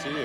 see you.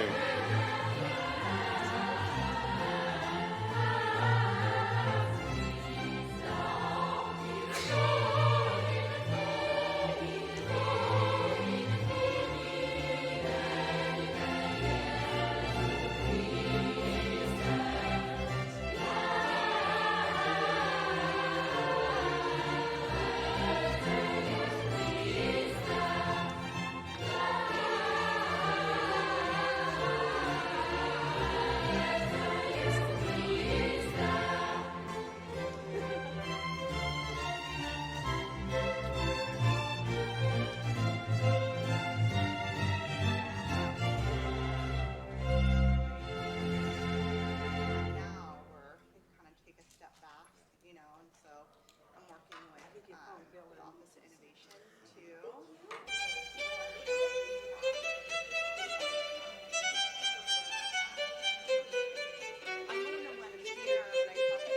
Now we're kind of take a step back, and so I'm working with the Office of Innovation to. I wouldn't have let him hear, but I thought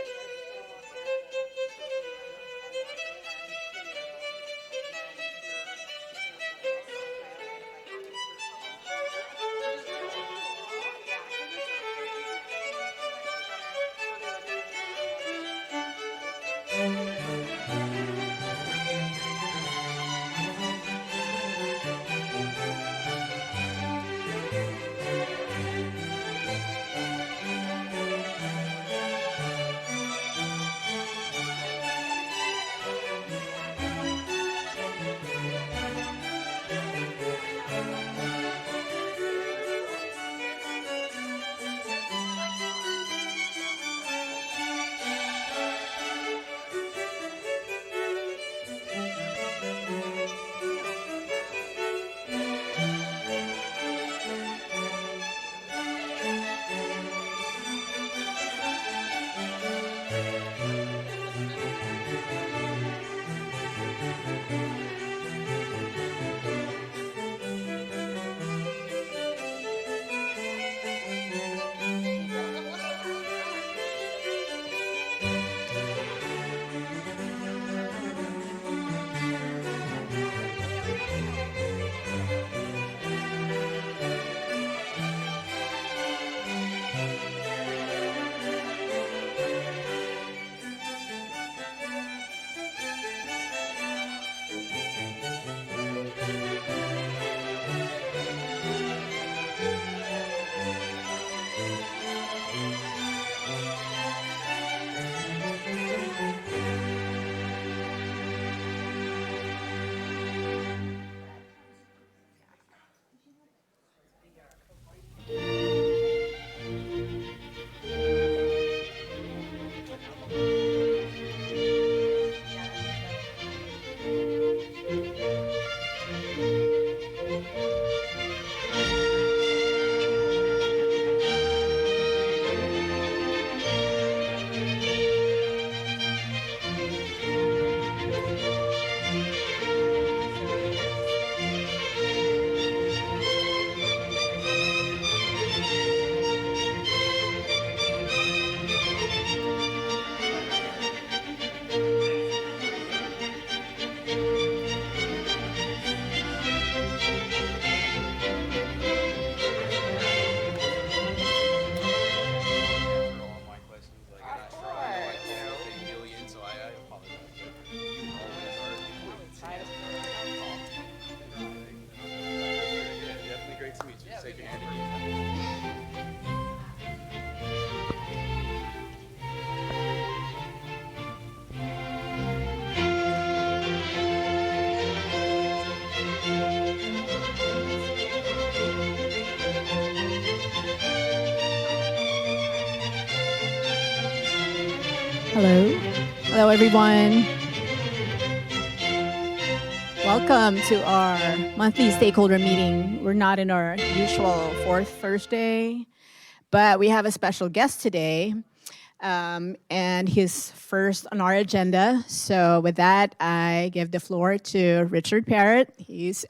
For all my questions. Like, I'm not sure. I know I can't have a big alien, so I apologize. But you always are. Yeah, definitely great to meet you. Take care. Hello. Hello, everyone. Welcome to our monthly stakeholder meeting. We're not in our usual fourth Thursday, but we have a special guest today, and he's first on our agenda. So with that, I give the floor to Richard Parrott. He's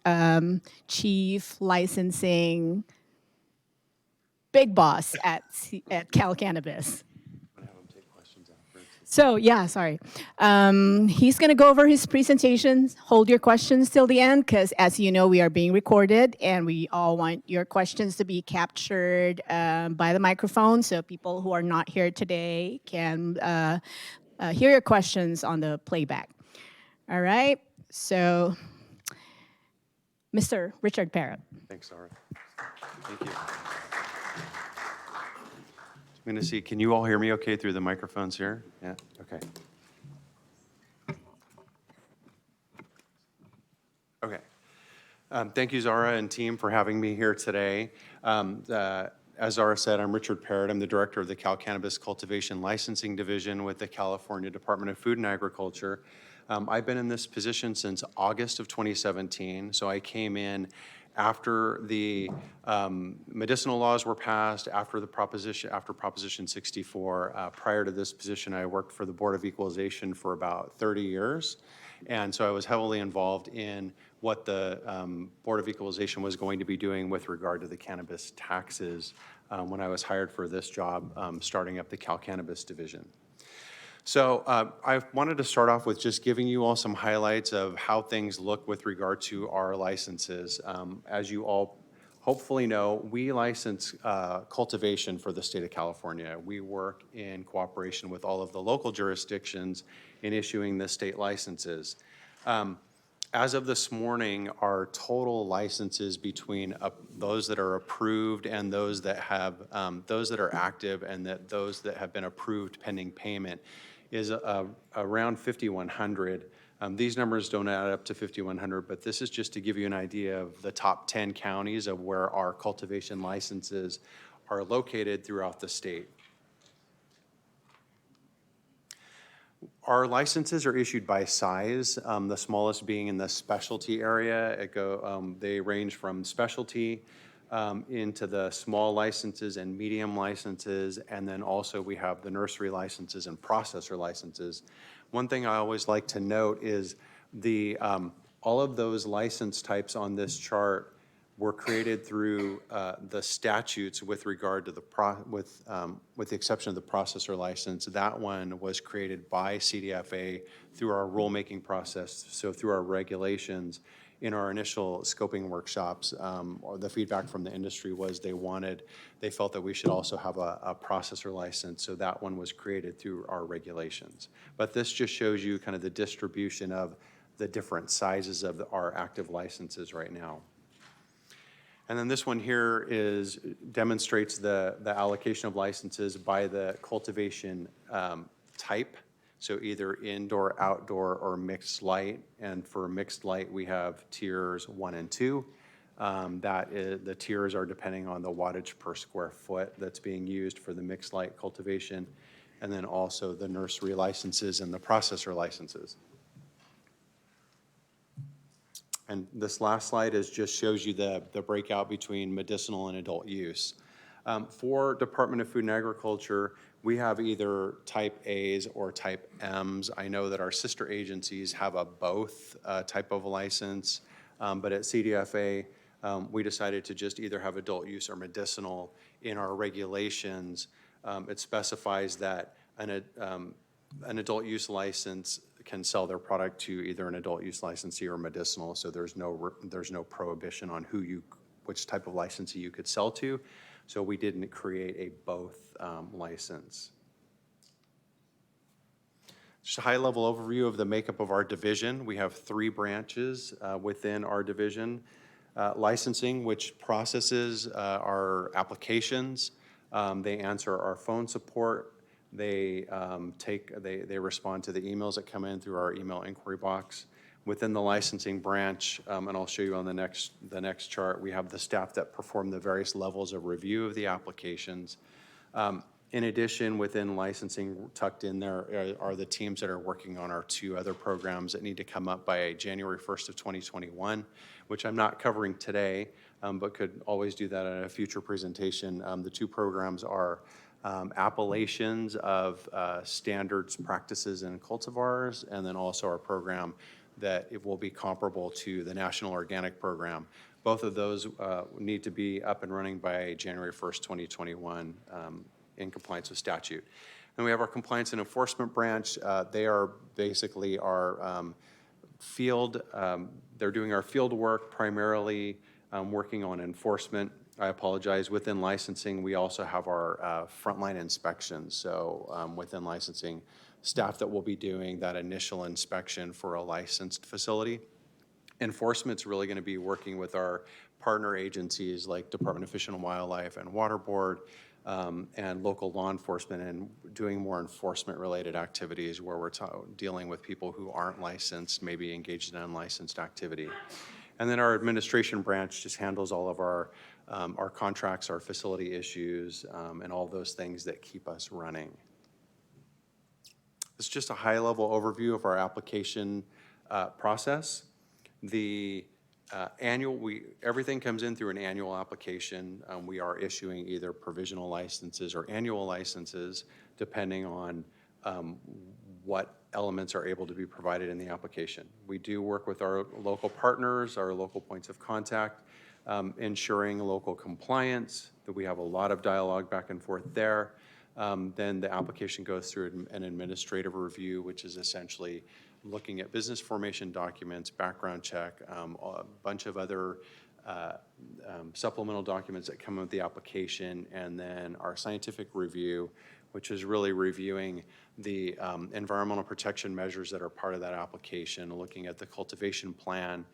Chief Licensing Big Boss at Cal Cannabis. So, yeah, sorry. He's going to go over his presentations. Hold your questions till the end because, as you know, we are being recorded and we all want your questions to be captured by the microphone so people who are not here today can hear your questions on the playback. All right. So, Mr. Richard Parrott. Thanks, Zara. Thank you. I'm going to see, can you all hear me okay through the microphones here? Yeah, okay. Okay. Thank you, Zara and team, for having me here today. As Zara said, I'm Richard Parrott. I'm the director of the Cal Cannabis Cultivation Licensing Division with the California Department of Food and Agriculture. I've been in this position since August of 2017, so I came in after the medicinal laws were passed, after Proposition 64. Prior to this position, I worked for the Board of Equalization for about 30 years. And so I was heavily involved in what the Board of Equalization was going to be doing with regard to the cannabis taxes when I was hired for this job, starting up the Cal Cannabis Division. So I wanted to start off with just giving you all some highlights of how things look with regard to our licenses. As you all hopefully know, we license cultivation for the state of California. We work in cooperation with all of the local jurisdictions in issuing the state licenses. As of this morning, our total licenses between those that are approved and those that have those that are active and those that have been approved pending payment is around 5,100. These numbers don't add up to 5,100, but this is just to give you an idea of the top 10 counties of where our cultivation licenses are located throughout the state. Our licenses are issued by size, the smallest being in the specialty area. They range from specialty into the small licenses and medium licenses, and then also we have the nursery licenses and processor licenses. One thing I always like to note is all of those license types on this chart were created through the statutes with regard to with the exception of the processor license. That one was created by CDFA through our rulemaking process, so through our regulations. In our initial scoping workshops, or the feedback from the industry was they felt that we should also have a processor license, so that one was created through our regulations. But this just shows you kind of the distribution of the different sizes of our active licenses right now. And then this one here demonstrates the allocation of licenses by the cultivation type. So either indoor, outdoor, or mixed light. And for mixed light, we have tiers 1 and 2. The tiers are depending on the wattage per square foot that's being used for the mixed light cultivation, and then also the nursery licenses and the processor licenses. And this last slide just shows you the breakout between medicinal and adult use. For Department of Food and Agriculture, we have either type A's or type M's. I know that our sister agencies have a both type of license, but at CDFA, we decided to just either have adult use or medicinal. In our regulations, it specifies that an adult use license can sell their product to either an adult use licensee or medicinal, so there's no prohibition on which type of licensee you could sell to. So we didn't create a both license. Just a high-level overview of the makeup of our division. We have 3 branches within our division. Licensing, which processes our applications. They answer our phone support. They respond to the emails that come in through our email inquiry box. Within the licensing branch, and I'll show you on the next chart, we have the staff that perform the various levels of review of the applications. In addition, within licensing, tucked in there are the teams that are working on our 2 other programs that need to come up by January 1st of 2021, which I'm not covering today, but could always do that at a future presentation. The 2 programs are appellations of standards, practices, and cultivars, and then also our program that it will be comparable to the National Organic Program. Both of those need to be up and running by January 1st, 2021. in compliance with statute. And we have our compliance and enforcement branch. They are basically our field, they're doing our field work primarily, working on enforcement. I apologize, within licensing, we also have our frontline inspections. So within licensing, staff that will be doing that initial inspection for a licensed facility. Enforcement's really going to be working with our partner agencies like Department of Fish and Wildlife and Water Board, and local law enforcement, and doing more enforcement-related activities where we're dealing with people who aren't licensed, maybe engaged in unlicensed activity. And then our administration branch just handles all of our contracts, our facility issues, and all those things that keep us running. It's just a high-level overview of our application process. The everything comes in through an annual application. We are issuing either provisional licenses or annual licenses, depending on what elements are able to be provided in the application. We do work with our local partners, our local points of contact, ensuring local compliance, that we have a lot of dialogue back and forth there. Then the application goes through an administrative review, which is essentially looking at business formation documents, background check, a bunch of other supplemental documents that come with the application, and then our scientific review, which is really reviewing the environmental protection measures that are part of that application, looking at the cultivation plan,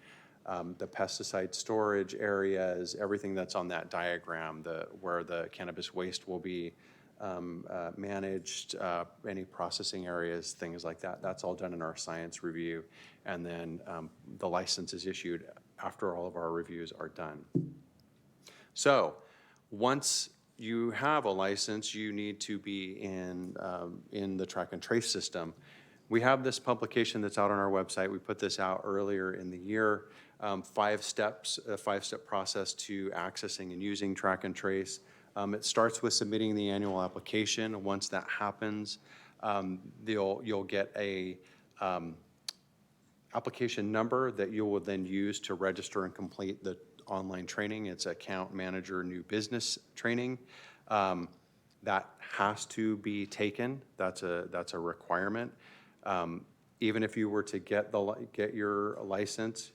the pesticide storage areas, everything that's on that diagram, where the cannabis waste will be managed, any processing areas, things like that. That's all done in our science review. And then the license is issued after all of our reviews are done. So once you have a license, you need to be in the track and trace system. We have this publication that's out on our website. We put this out earlier in the year. 5 steps, a 5-step process to accessing and using track and trace. It starts with submitting the annual application. Once that happens, you'll get a application number that you will then use to register and complete the online training. It's account manager new business training. That has to be taken. That's a requirement. Even if you were to get your license,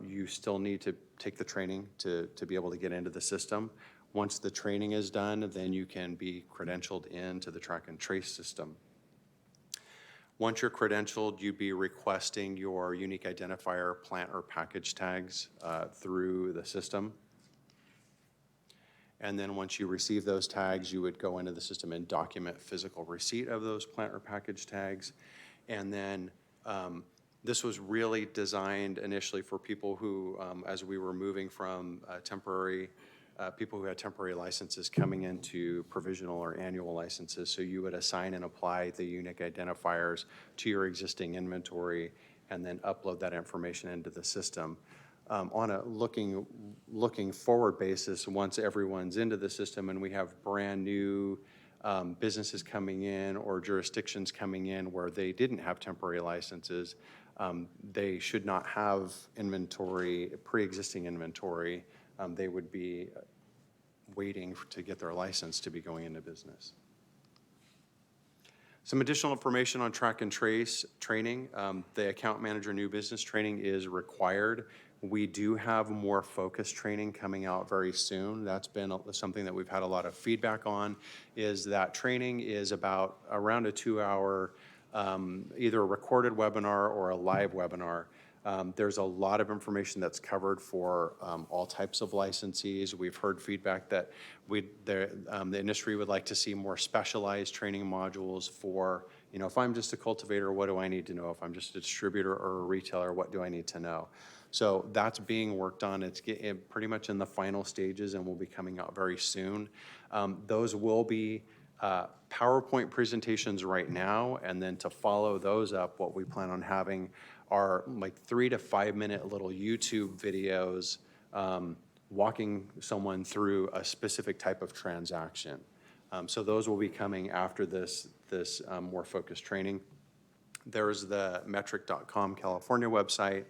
you still need to take the training to be able to get into the system. Once the training is done, then you can be credentialed into the track and trace system. Once you're credentialed, you'd be requesting your unique identifier plant or package tags through the system. And then once you receive those tags, you would go into the system and document physical receipt of those plant or package tags. And then this was really designed initially for people who, as we were moving from people who had temporary licenses coming into provisional or annual licenses. So you would assign and apply the unique identifiers to your existing inventory and then upload that information into the system. On a looking forward basis, once everyone's into the system and we have brand new businesses coming in or jurisdictions coming in where they didn't have temporary licenses, they should not have inventory, pre-existing inventory. They would be waiting to get their license to be going into business. Some additional information on track and trace training. The account manager new business training is required. We do have more focused training coming out very soon. That's been something that we've had a lot of feedback on, is that training is about around a 2-hour, either a recorded webinar or a live webinar. There's a lot of information that's covered for all types of licensees. We've heard feedback that the industry would like to see more specialized training modules for, if I'm just a cultivator, what do I need to know? If I'm just a distributor or a retailer, what do I need to know? So that's being worked on. It's pretty much in the final stages and will be coming out very soon. Those will be PowerPoint presentations right now, and then to follow those up, what we plan on having are like 3 to 5 minute little YouTube videos walking someone through a specific type of transaction. So those will be coming after this more focused training. There's the metric.com California website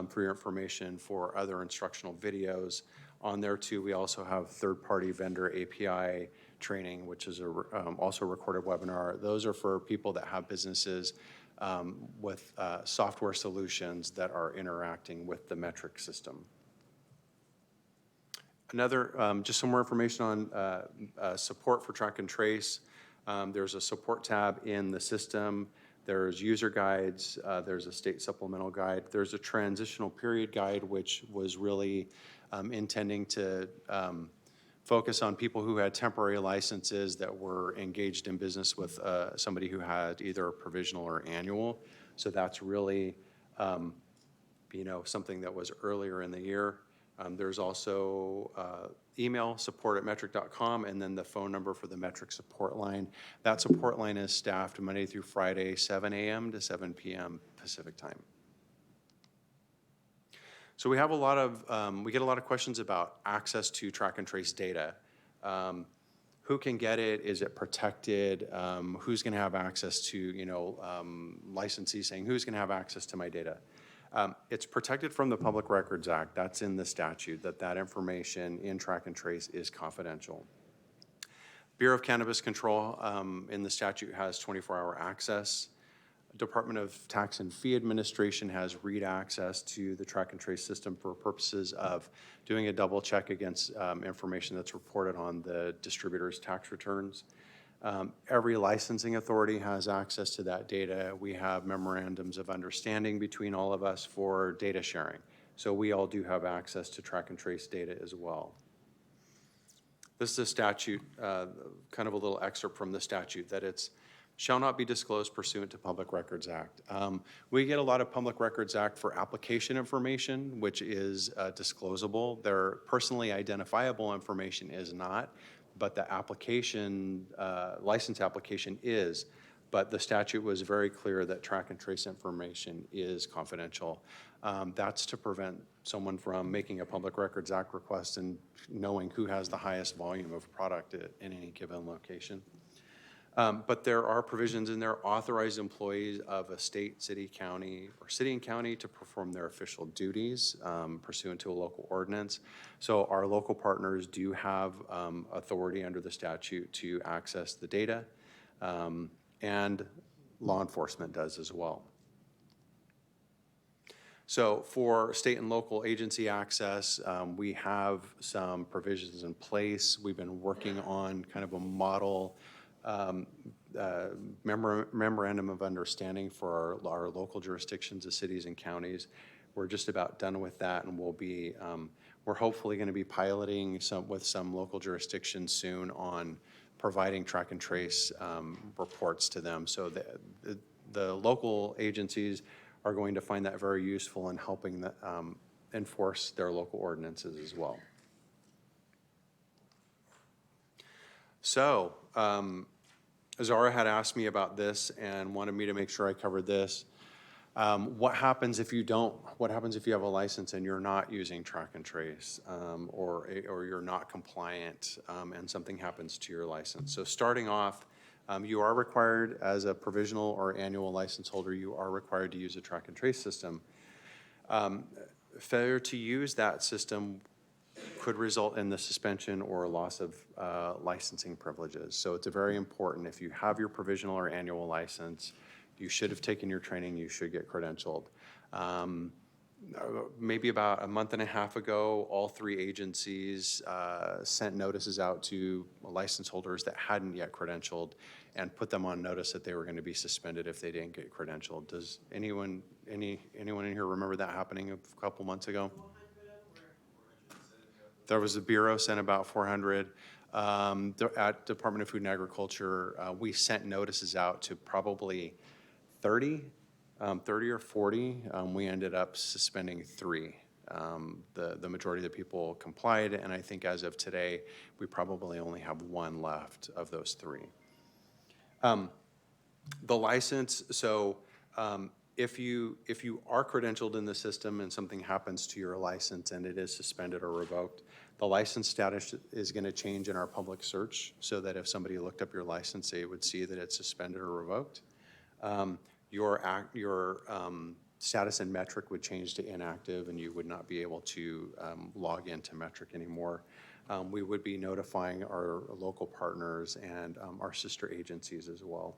for your information for other instructional videos. On there too, we also have third-party vendor API training, which is also a recorded webinar. Those are for people that have businesses with software solutions that are interacting with the metric system. Another, just some more information on support for track and trace. There's a support tab in the system. There's user guides. There's a state supplemental guide. There's a transitional period guide, which was really intending to focus on people who had temporary licenses that were engaged in business with somebody who had either a provisional or annual. So that's really, something that was earlier in the year. There's also email, support@metric.com, and then the phone number for the Metric support line. That support line is staffed Monday through Friday, 7 a.m. to 7 p.m. Pacific time. So we get a lot of questions about access to track and trace data. Who can get it? Is it protected? Who's going to have access to, licensees saying, who's going to have access to my data? It's protected from the Public Records Act. That's in the statute, that information in track and trace is confidential. Bureau of Cannabis Control in the statute has 24-hour access. Department of Tax and Fee Administration has read access to the track and trace system for purposes of doing a double check against information that's reported on the distributor's tax returns. Every licensing authority has access to that data. We have memorandums of understanding between all of us for data sharing. So we all do have access to track and trace data as well. This is a statute, kind of a little excerpt from the statute, that it's shall not be disclosed pursuant to Public Records Act. We get a lot of Public Records Act for application information, which is disclosable. Their personally identifiable information is not, but the application, license application is. But the statute was very clear that track and trace information is confidential. That's to prevent someone from making a Public Records Act request and knowing who has the highest volume of product in any given location. But there are provisions in there, authorized employees of a state, city, county, or city and county to perform their official duties pursuant to a local ordinance. So our local partners do have authority under the statute to access the data, and law enforcement does as well. So for state and local agency access, we have some provisions in place. We've been working on kind of a model memorandum of understanding for our local jurisdictions, the cities and counties. We're just about done with that, and we'll be, we're hopefully going to be piloting with some local jurisdictions soon on providing track and trace reports to them. So the local agencies are going to find that very useful in helping enforce their local ordinances as well. So, Zara had asked me about this and wanted me to make sure I covered this. What happens if you don't? What happens if you have a license and you're not using track and trace, or you're not compliant, and something happens to your license? So starting off, you are required as a provisional or annual license holder, you are required to use a track and trace system. Failure to use that system could result in the suspension or loss of licensing privileges. So it's very important, if you have your provisional or annual license, you should have taken your training, you should get credentialed. Maybe about a month and a half ago, all three agencies sent notices out to license holders that hadn't yet credentialed and put them on notice that they were going to be suspended if they didn't get credentialed. Does anyone in here remember that happening a couple months ago? There was a bureau sent about 400. At Department of Food and Agriculture, we sent notices out to probably 30 or 40. We ended up suspending 3. The majority of the people complied, and I think as of today, we probably only have 1 left of those 3. The license, so if you are credentialed in the system and something happens to your license and it is suspended or revoked, the license status is going to change in our public search so that if somebody looked up your license, they would see that it's suspended or revoked. Your status in Metric would change to inactive, and you would not be able to log into Metric anymore. we would be notifying our local partners and our sister agencies as well.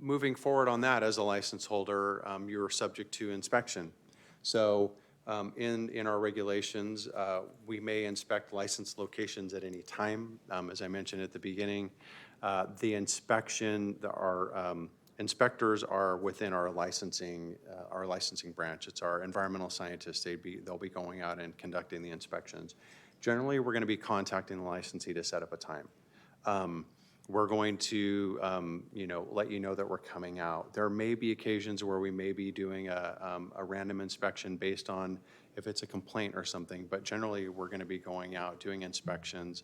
Moving forward on that, as a license holder, you're subject to inspection. So in our regulations, we may inspect licensed locations at any time. As I mentioned at the beginning, the inspection, our inspectors are within our licensing branch. It's our environmental scientists. They'll be going out and conducting the inspections. Generally, we're going to be contacting the licensee to set up a time. We're going to, let you know that we're coming out. There may be occasions where we may be doing a random inspection based on if it's a complaint or something, but generally we're going to be going out, doing inspections,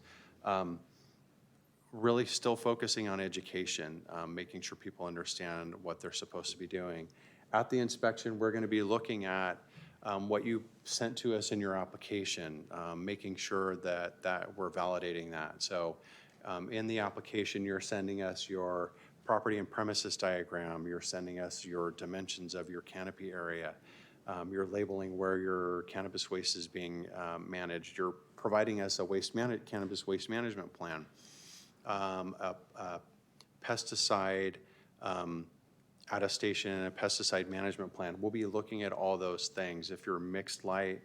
really still focusing on education, making sure people understand what they're supposed to be doing. At the inspection, we're going to be looking at what you sent to us in your application, making sure that we're validating that. So in the application, you're sending us your property and premises diagram, you're sending us your dimensions of your canopy area, you're labeling where your cannabis waste is being managed, you're providing us a cannabis waste management plan, a pesticide attestation and a pesticide management plan. We'll be looking at all those things. If you're mixed light,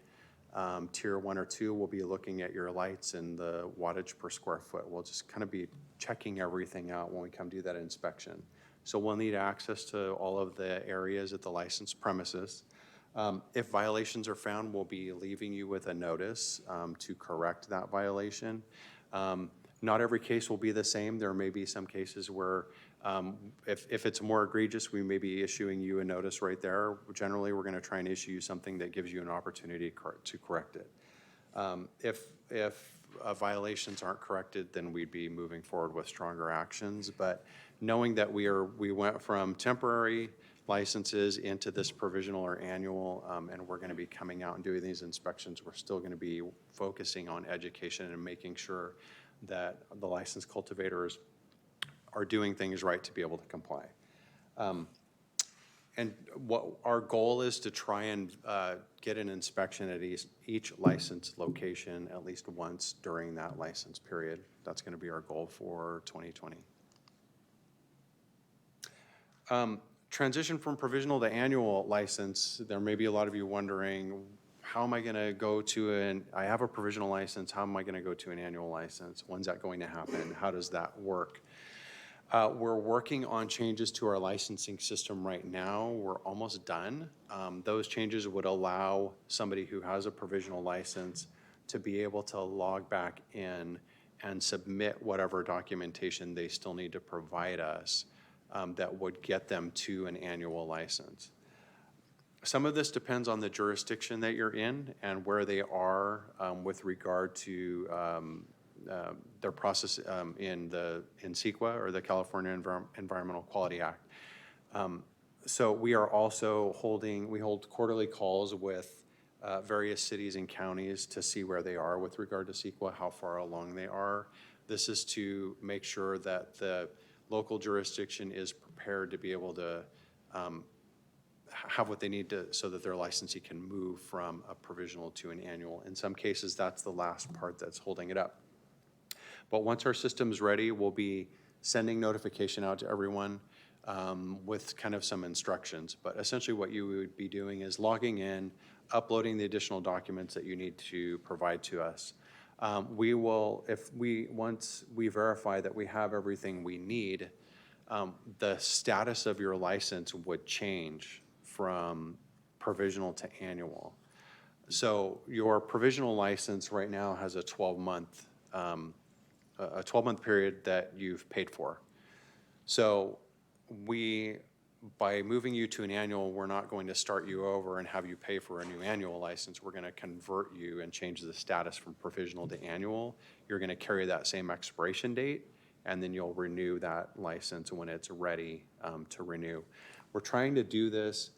tier 1 or 2, we'll be looking at your lights and the wattage per square foot. We'll just kind of be checking everything out when we come do that inspection. So we'll need access to all of the areas at the licensed premises. If violations are found, we'll be leaving you with a notice to correct that violation. Not every case will be the same. There may be some cases where if it's more egregious, we may be issuing you a notice right there. Generally, we're going to try and issue you something that gives you an opportunity to correct it. If violations aren't corrected, then we'd be moving forward with stronger actions. But knowing that we went from temporary licenses into this provisional or annual, and we're going to be coming out and doing these inspections, we're still going to be focusing on education and making sure that the licensed cultivators are doing things right to be able to comply. And what our goal is to try and get an inspection at each licensed location at least once during that license period. That's going to be our goal for 2020. Transition from provisional to annual license, there may be a lot of you wondering, how am I going to go to I have a provisional license, how am I going to go to an annual license? When's that going to happen? How does that work? We're working on changes to our licensing system right now. We're almost done. Those changes would allow somebody who has a provisional license to be able to log back in and submit whatever documentation they still need to provide us that would get them to an annual license. Some of this depends on the jurisdiction that you're in and where they are with regard to their process in CEQA, or the California Environmental Quality Act. So we are also we hold quarterly calls with various cities and counties to see where they are with regard to CEQA, how far along they are. This is to make sure that the local jurisdiction is prepared to be able to have what they need to so that their licensee can move from a provisional to an annual. In some cases, that's the last part that's holding it up. But once our system's ready, we'll be sending notification out to everyone with kind of some instructions. But essentially what you would be doing is logging in, uploading the additional documents that you need to provide to us. Once we verify that we have everything we need, the status of your license would change from provisional to annual. So your provisional license right now has a 12-month period that you've paid for. So by moving you to an annual, we're not going to start you over and have you pay for a new annual license. We're going to convert you and change the status from provisional to annual. You're going to carry that same expiration date, and then you'll renew that license when it's ready to renew. We're trying to do this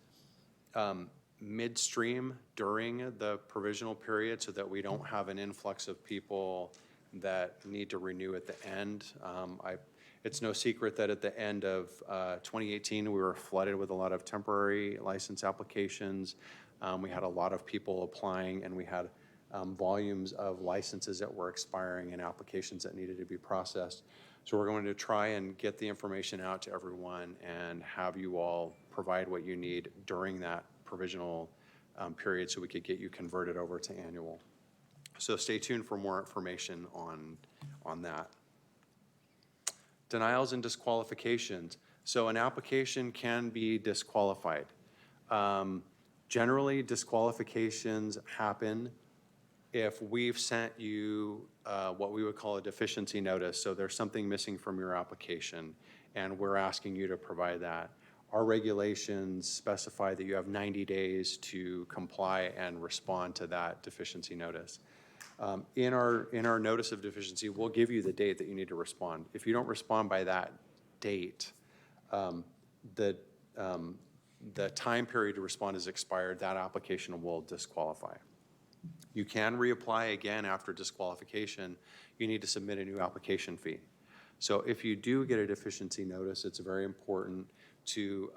midstream during the provisional period so that we don't have an influx of people that need to renew at the end. It's no secret that at the end of 2018, we were flooded with a lot of temporary license applications. We had a lot of people applying, and we had volumes of licenses that were expiring and applications that needed to be processed. So we're going to try and get the information out to everyone and have you all provide what you need during that provisional period so we could get you converted over to annual. So stay tuned for more information on that. Denials and disqualifications. So an application can be disqualified. Generally, disqualifications happen if we've sent you what we would call a deficiency notice. So there's something missing from your application, and we're asking you to provide that. Our regulations specify that you have 90 days to comply and respond to that deficiency notice. In our notice of deficiency, we'll give you the date that you need to respond. If you don't respond by that date, the time period to respond is expired. That application will disqualify. You can reapply again after disqualification. You need to submit a new application fee. So if you do get a deficiency notice, it's very important to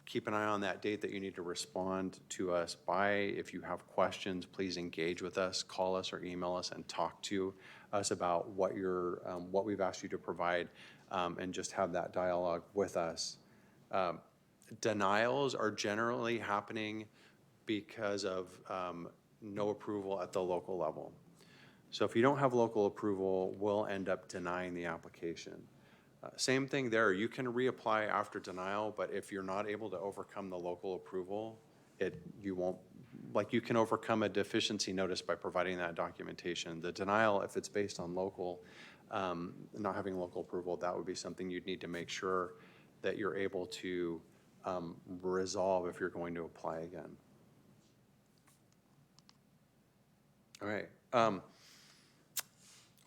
keep an eye on that date that you need to respond to us by. If you have questions, please engage with us, call us or email us and talk to us about what we've asked you to provide, and just have that dialogue with us. Denials are generally happening because of no approval at the local level. So if you don't have local approval, we'll end up denying the application. Same thing there, you can reapply after denial, but if you're not able to overcome the local approval, you can overcome a deficiency notice by providing that documentation. The denial, if it's based on local, not having local approval, that would be something you'd need to make sure that you're able to resolve if you're going to apply again. All right.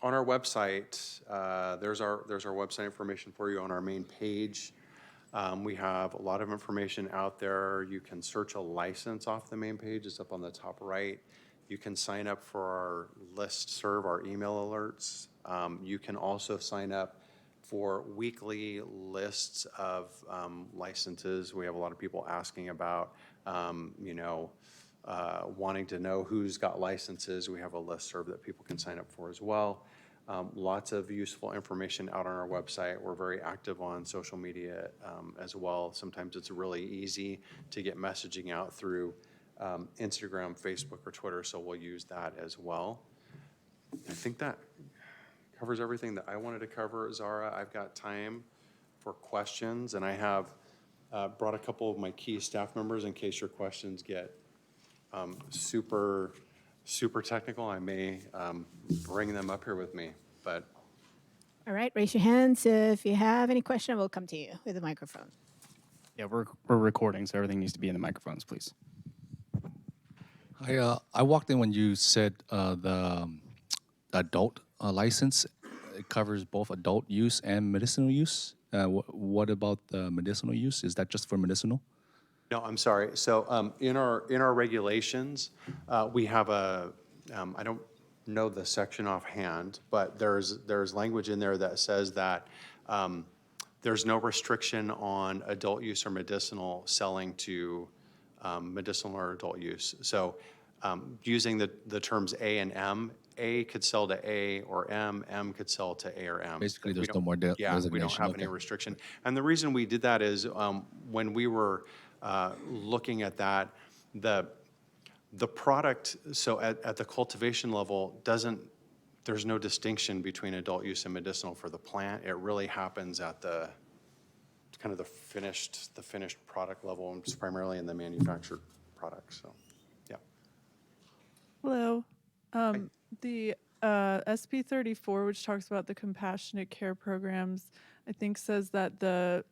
On our website, there's our website information for you on our main page. We have a lot of information out there. You can search a license off the main page. It's up on the top right. You can sign up for our listserv, our email alerts. You can also sign up for weekly lists of licenses. We have a lot of people asking about, wanting to know who's got licenses. We have a listserv that people can sign up for as well. Lots of useful information out on our website. We're very active on social media as well. Sometimes it's really easy to get messaging out through Instagram, Facebook, or Twitter, so we'll use that as well. I think that covers everything that I wanted to cover, Zara. I've got time for questions, and I have brought a couple of my key staff members in case your questions get super technical. I may bring them up here with me, but. All right, raise your hands if you have any question. We'll come to you with a microphone. Yeah, we're recording, so everything needs to be in the microphones, please. I walked in when you said the adult license. It covers both adult use and medicinal use. What about the medicinal use? Is that just for medicinal? No, I'm sorry. So in our regulations, we have I don't know the section offhand, but there's language in there that says that there's no restriction on adult use or medicinal selling to medicinal or adult use. So using the terms A and M, A could sell to A or M could sell to A or M. Basically, there's no more designation. We don't have any restriction. And the reason we did that is when we were looking at that, the product, so at the cultivation level, there's no distinction between adult use and medicinal for the plant. It really happens at the kind of the finished product level, and just primarily in the manufactured products. So, yeah. Hello. The SB 34, which talks about the compassionate care programs, I think says that the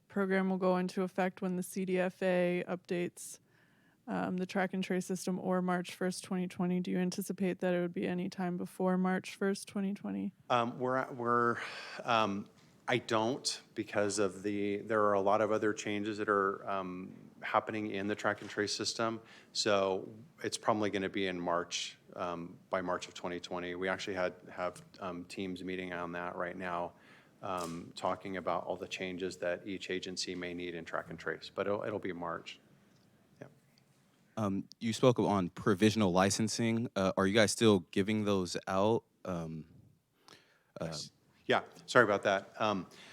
program will go into effect when the CDFA updates the track and trace system or March 1st, 2020. Do you anticipate that it would be any time before March 1st, 2020? I don't, because there are a lot of other changes that are happening in the track and trace system. So it's probably going to be in March, by March of 2020. We actually have teams meeting on that right now, talking about all the changes that each agency may need in track and trace, but it'll be March. Yeah. You spoke on provisional licensing. Are you guys still giving those out? Yeah, sorry about that.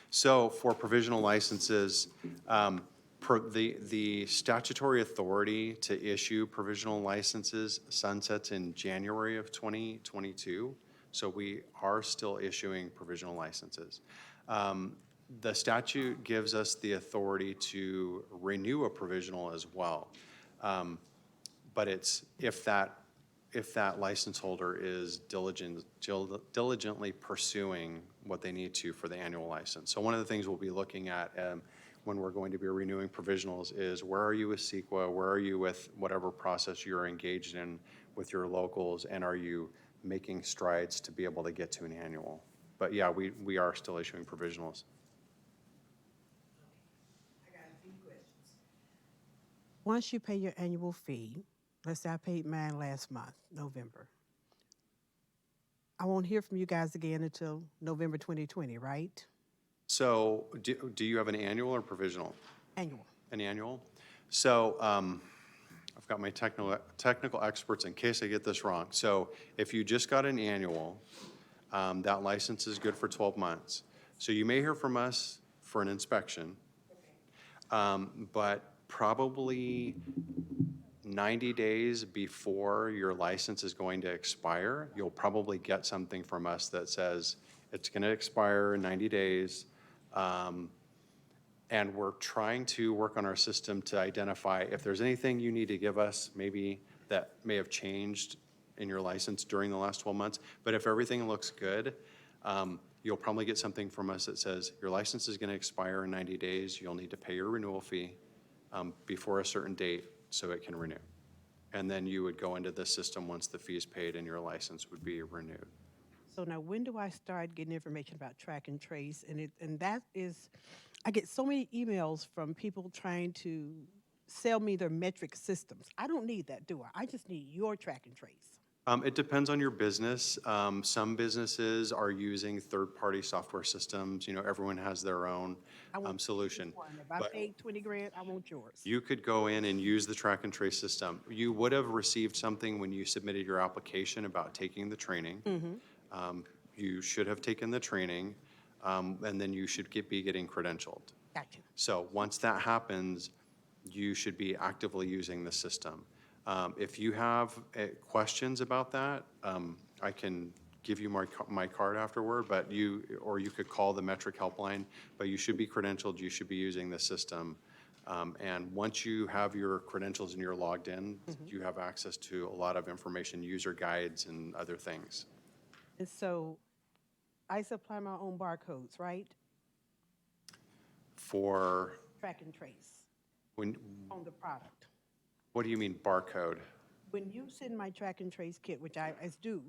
So for provisional licenses, the statutory authority to issue provisional licenses sunsets in January of 2022. So we are still issuing provisional licenses. The statute gives us the authority to renew a provisional as well. But it's if that license holder is diligently pursuing what they need to for the annual license. So one of the things we'll be looking at when we're going to be renewing provisionals is where are you with CEQA, where are you with whatever process you're engaged in with your locals, and are you making strides to be able to get to an annual? But yeah, we are still issuing provisionals. Once you pay your annual fee, let's say I paid mine last month, November. I won't hear from you guys again until November 2020, right? So do you have an annual or provisional? Annual. An annual? So I've got my technical experts in case I get this wrong. So if you just got an annual, that license is good for 12 months. So you may hear from us for an inspection, but probably 90 days before your license is going to expire, you'll probably get something from us that says it's going to expire in 90 days. And we're trying to work on our system to identify if there's anything you need to give us, maybe that may have changed in your license during the last 12 months. But if everything looks good, you'll probably get something from us that says your license is going to expire in 90 days. You'll need to pay your renewal fee before a certain date so it can renew. And then you would go into the system once the fee is paid and your license would be renewed. So now when do I start getting information about track and trace? And that is, I get so many emails from people trying to sell me their metric systems. I don't need that, do I? I just need your track and trace. It depends on your business. Some businesses are using third-party software systems. You know, everyone has their own solution. If I But paid 20 grand, I want yours. you could go in and use the track and trace system. You would have received something when you submitted your application about taking the training. You should have taken the training, and then you should be getting credentialed. Gotcha. So once that happens, you should be actively using the system. If you have questions about that, I can give you my card afterward, but you could call the Metric helpline, but you should be credentialed, you should be using the system. And once you have your credentials and you're logged in, you have access to a lot of information, user guides and other things. And so I supply my own barcodes, right? For Track and trace when, on the product. what do you mean barcode? When you send my track and trace kit, which I do,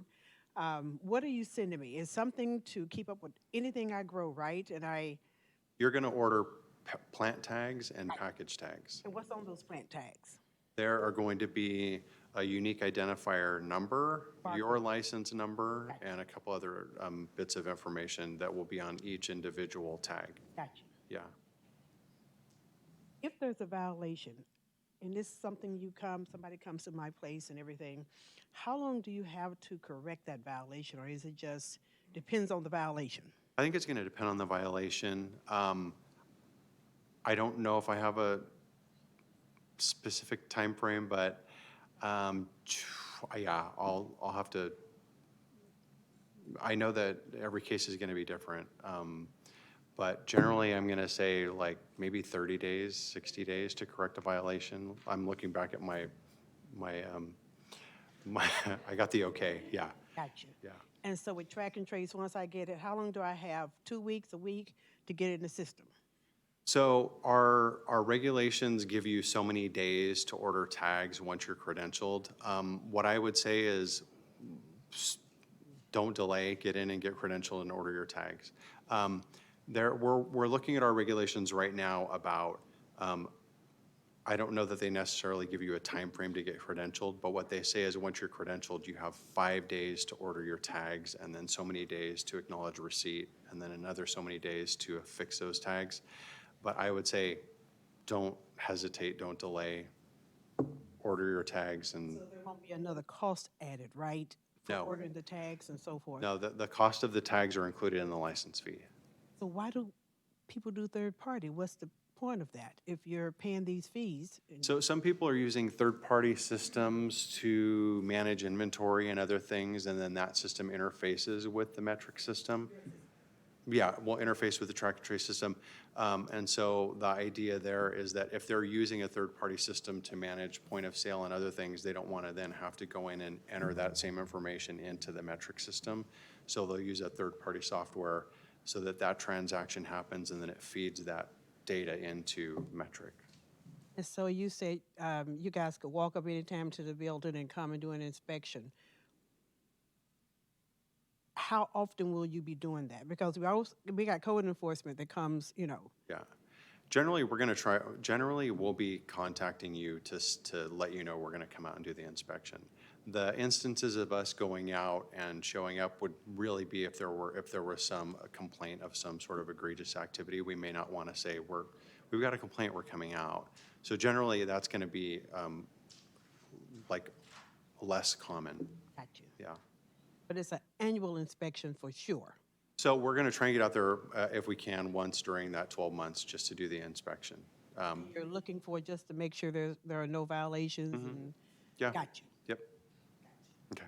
what are you sending me? Is something to keep up with anything I grow, right? And You're gonna order plant tags and package tags. what's on those plant tags? There are going to be a unique identifier number, your license number, and a couple other bits of information that will be on each individual tag. Gotcha. Yeah. If there's a violation, and this is something somebody comes to my place and everything, how long do you have to correct that violation, or is it just depends on the violation? I think it's going to depend on the violation. I don't know if I have a specific time frame, but yeah, I'll have to. I know that every case is going to be different, but generally I'm going to say like maybe 30 days, 60 days to correct a violation. I'm looking back at my I got the okay. Yeah. Gotcha. Yeah. And so with track and trace, once I get it, how long do I have? 2 weeks, a week to get it in the system? So our regulations give you so many days to order tags once you're credentialed. What I would say is don't delay, get in and get credentialed and order your tags. We're looking at our regulations right now about, I don't know that they necessarily give you a time frame to get credentialed, but what they say is once you're credentialed, you have 5 days to order your tags and then so many days to acknowledge receipt and then another so many days to affix those tags. But I would say, don't hesitate, don't delay. order your tags and, There won't be another cost added, right? For No. ordering the tags and so forth. no, the cost of the tags are included in the license fee. So why do people do third party? What's the point of that if you're paying these fees? So some people are using third-party systems to manage inventory and other things, and then that system interfaces with the metric system. Yeah, will interface with the track and trace system. And so the idea there is that if they're using a third-party system to manage point of sale and other things, they don't want to then have to go in and enter that same information into the metric system. So they'll use a third-party software so that that transaction happens and then it feeds that data into metric. And so you said you guys could walk up anytime to the building and come and do an inspection. How often will you be doing that? Because we got code enforcement that comes, you know. Yeah. Generally, we'll be contacting you to let you know we're going to come out and do the inspection. The instances of us going out and showing up would really be if there were some complaint of some sort of egregious activity. We may not want to say we've got a complaint, we're coming out. So generally, that's going to be like less common. Got you. Yeah. But it's an annual inspection for sure. So we're going to try and get out there if we can once during that 12 months just to do the inspection. You're looking for just to make sure there are no violations and Yeah. got you. Yep. Okay.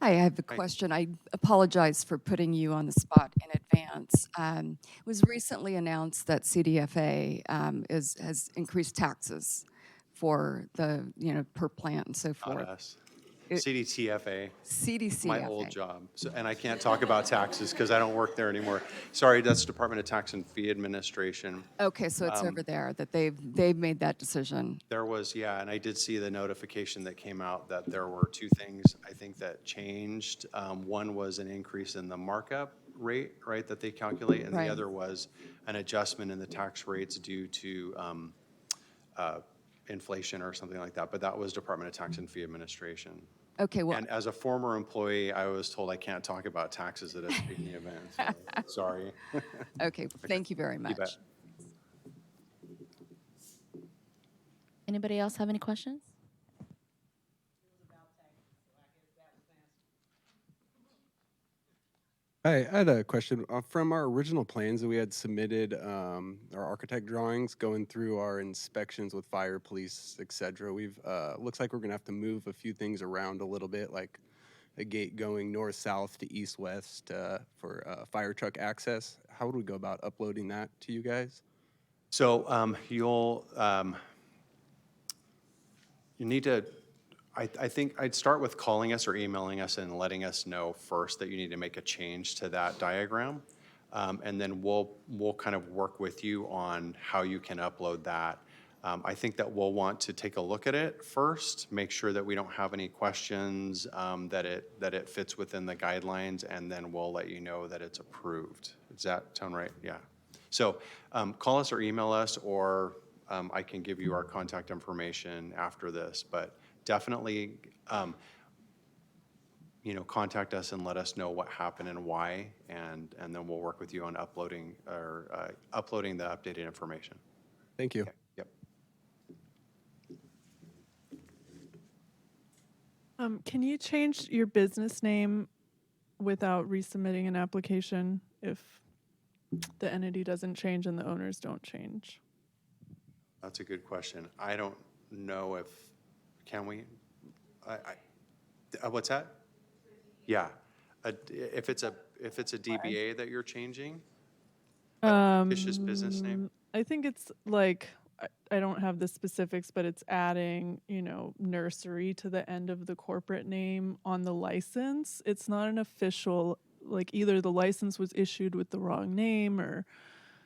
Hi, I have a question. I apologize for putting you on the spot in advance. It was recently announced that CDFA has increased taxes for the, per plant and so Not forth. us. CDTFA. CDCFA. My old job. So, and I can't talk about taxes because I don't work there anymore. Sorry, that's Department of Tax and Fee Administration. Okay, so it's over there that they've made that decision. There was, yeah, and I did see the notification that came out that there were two things I think that changed. One was an increase in the markup rate, right, that they calculate, and Right. the other was an adjustment in the tax rates due to inflation or something like that. But that was Department of Tax and Fee Administration. Okay, well, And as a former employee, I was told I can't talk about taxes at a speaking event. So, sorry. okay, thank you very much. bet. Anybody else have any questions? Hi, I had a question. From our original plans that we had submitted, our architect drawings, going through our inspections with fire, police, et cetera, we've, looks like we're gonna have to move a few things around a little bit, like a gate going north-south to east-west for fire truck access. How would we go about uploading that to you guys? So you need to, I think I'd start with calling us or emailing us and letting us know first that you need to make a change to that diagram. And then we'll kind of work with you on how you can upload that. I think that we'll want to take a look at it first, make sure that we don't have any questions, that it fits within the guidelines, and then we'll let you know that it's approved. Does that sound right? Yeah. So call us or email us, or I can give you our contact information after this. But definitely, contact us and let us know what happened and why, and then we'll work with you on uploading the updated information. Thank you. Okay. Yep. Can you change your business name without resubmitting an application if the entity doesn't change and the owners don't change? That's a good question. I don't know if, can we? What's that? Yeah. If it's a DBA that you're changing, like fictitious business name? I think it's like, I don't have the specifics, but it's adding, nursery to the end of the corporate name on the license. It's not an official, like either the license was issued with the wrong name or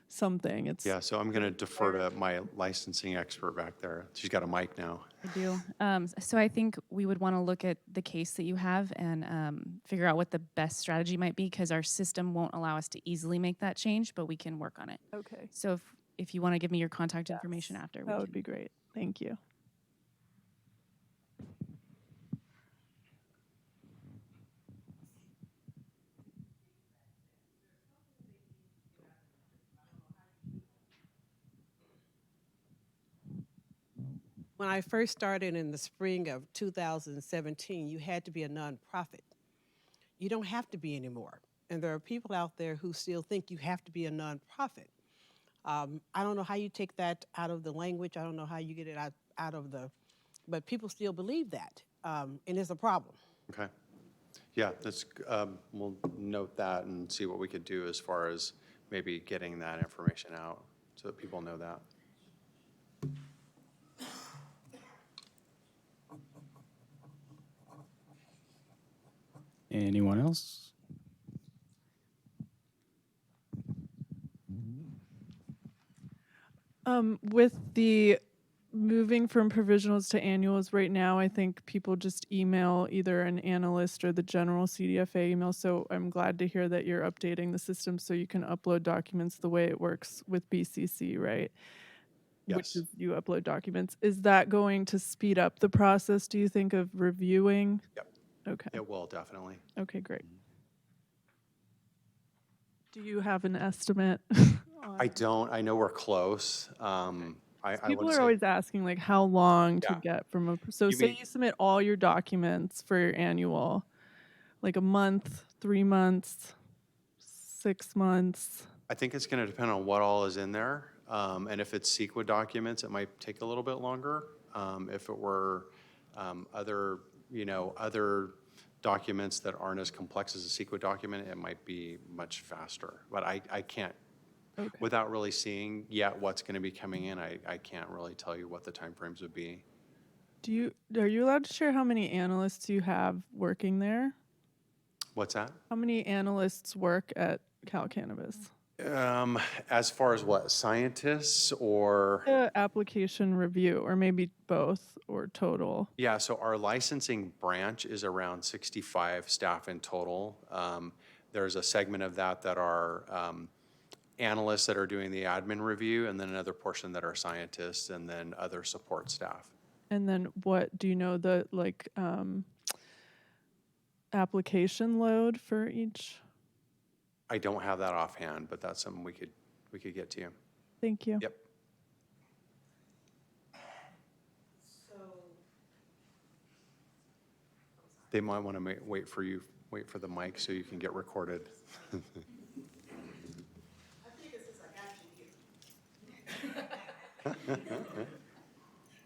something. It's Yeah, so I'm going to defer to my licensing expert back there. She's got a mic now. I do. So I think we would want to look at the case that you have and figure out what the best strategy might be, because our system won't allow us to easily make that change, but we can work on it. okay. So if you want to give me your contact information after, we That would can. be great. Thank you. When I first started in the spring of 2017, you had to be a nonprofit. You don't have to be anymore. And there are people out there who still think you have to be a nonprofit. I don't know how you take that out of the language. I don't know how you get it out of the, but people still believe that, and it's a problem. Okay. Yeah, that's, we'll note that and see what we could do as far as maybe getting that information out so that people know that. Anyone else? With the moving from provisionals to annuals right now, I think people just email either an analyst or the general CDFA email. So I'm glad to hear that you're updating the system so you can upload documents the way it works with BCC, right? Yes. Which is you upload documents. Is that going to speed up the process, do you think, of reviewing? Yep. Okay. It will, definitely. Okay, great. Do you have an estimate? I don't. I know we're close. I People would are say, always asking like how long to Yeah. get from a so You say mean- you submit all your documents for your annual, like a month, 3 months, 6 months. I think it's going to depend on what all is in there. And if it's CEQA documents, it might take a little bit longer. If it were other, other documents that aren't as complex as a CEQA document, it might be much faster. But I can't, without really seeing yet what's going to be coming in, I can't really tell you what the timeframes would be. Are you allowed to share how many analysts you have working there? What's that? How many analysts work at Cal Cannabis? As far as what, scientists or? The application review, or maybe both, or total. Yeah, so our licensing branch is around 65 staff in total. There's a segment of that are analysts that are doing the admin review, and then another portion that are scientists, and then other support staff. And then what do you know the application load for each? I don't have that offhand, but that's something we could get to you. Thank you. Yep. They might want to wait for the mic so you can get recorded.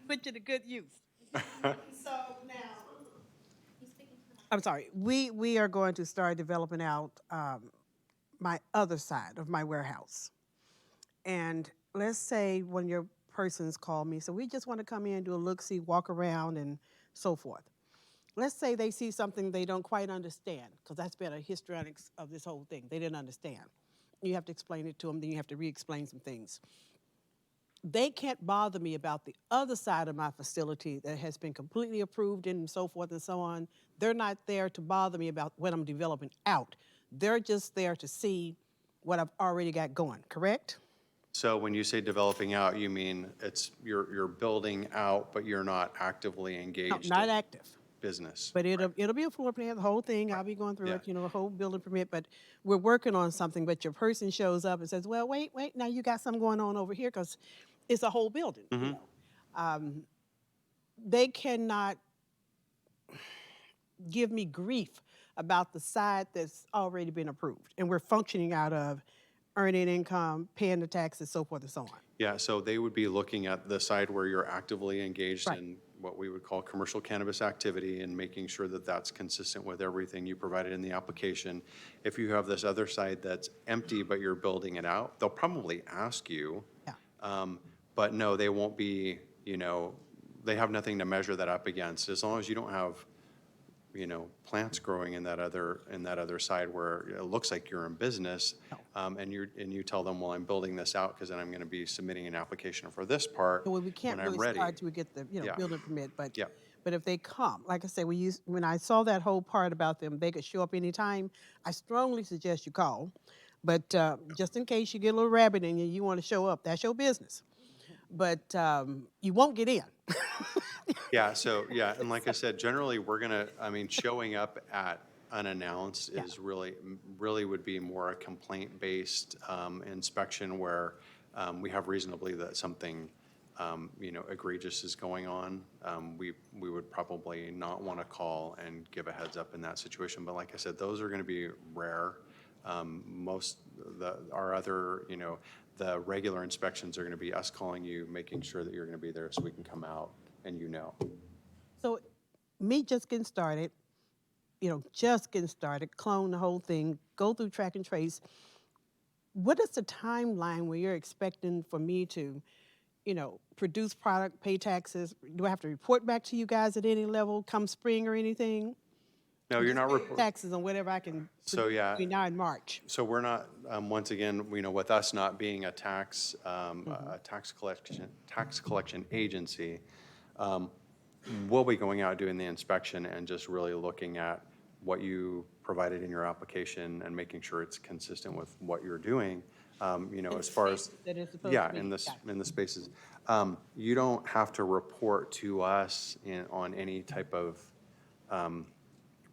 Put you to good use. So now, I'm sorry, we are going to start developing out my other side of my warehouse. And let's say when your persons call me, so we just want to come in, do a look-see, walk around, and so forth. Let's say they see something they don't quite understand, because that's been a histrionics of this whole thing. They didn't understand. You have to explain it to them, then you have to re-explain some things. They can't bother me about the other side of my facility that has been completely approved and so forth and so on. They're not there to bother me about what I'm developing out. They're just there to see what I've already got going, correct? So when you say developing out, you mean you're building out, but you're not actively engaged No, not in active. business. But it'll be a floor plan, the whole thing. I'll be going through Yeah. it, the whole building permit. But we're working on something. But your person shows up and says, "Well, wait, now you got something going on over here," because it's a whole building. They cannot give me grief about the side that's already been approved, and we're functioning out of earning income, paying the taxes, so forth and so on. Yeah, so they would be looking at the side where you're actively engaged Right. in what we would call commercial cannabis activity and making sure that that's consistent with everything you provided in the application. If you have this other side that's empty, but you're building it out, they'll probably ask you. Yeah. But no, they won't be, they have nothing to measure that up against. As long as you don't have, plants growing in that other side where it looks like you're in business, and you tell them, well, I'm building this out because then I'm going to be submitting an application for this part Well, we can't when I'm really ready. start till we get the Yeah. building permit, but Yeah. but if they come, like I said, when I saw that whole part about them, they could show up anytime. I strongly suggest you call, but just in case you get a little rabbit in you want to show up, that's your business. But you won't get in. Yeah, so, yeah, and like I said, generally, showing up at unannounced is really would be more a complaint-based inspection where we have reason to believe that something egregious is going on, we would probably not want to call and give a heads up in that situation. But like I said, those are going to be rare. Our other, the regular inspections are going to be us calling you, making sure that you're going to be there so we can come out and So me just getting started, clone the whole thing, go through track and trace. What is the timeline where you're expecting for me to, produce product, pay taxes? Do I have to report back to you guys at any level come spring or anything? No, you're not reporting. Taxes on whatever I can So, yeah. between now and March. So we're not, once again, with us not being a tax collection agency, we'll be going out doing the inspection and just really looking at what you provided in your application and making sure it's consistent with what you're doing. As far as that it's supposed yeah, to be. in the spaces, you don't have to report to us on any type of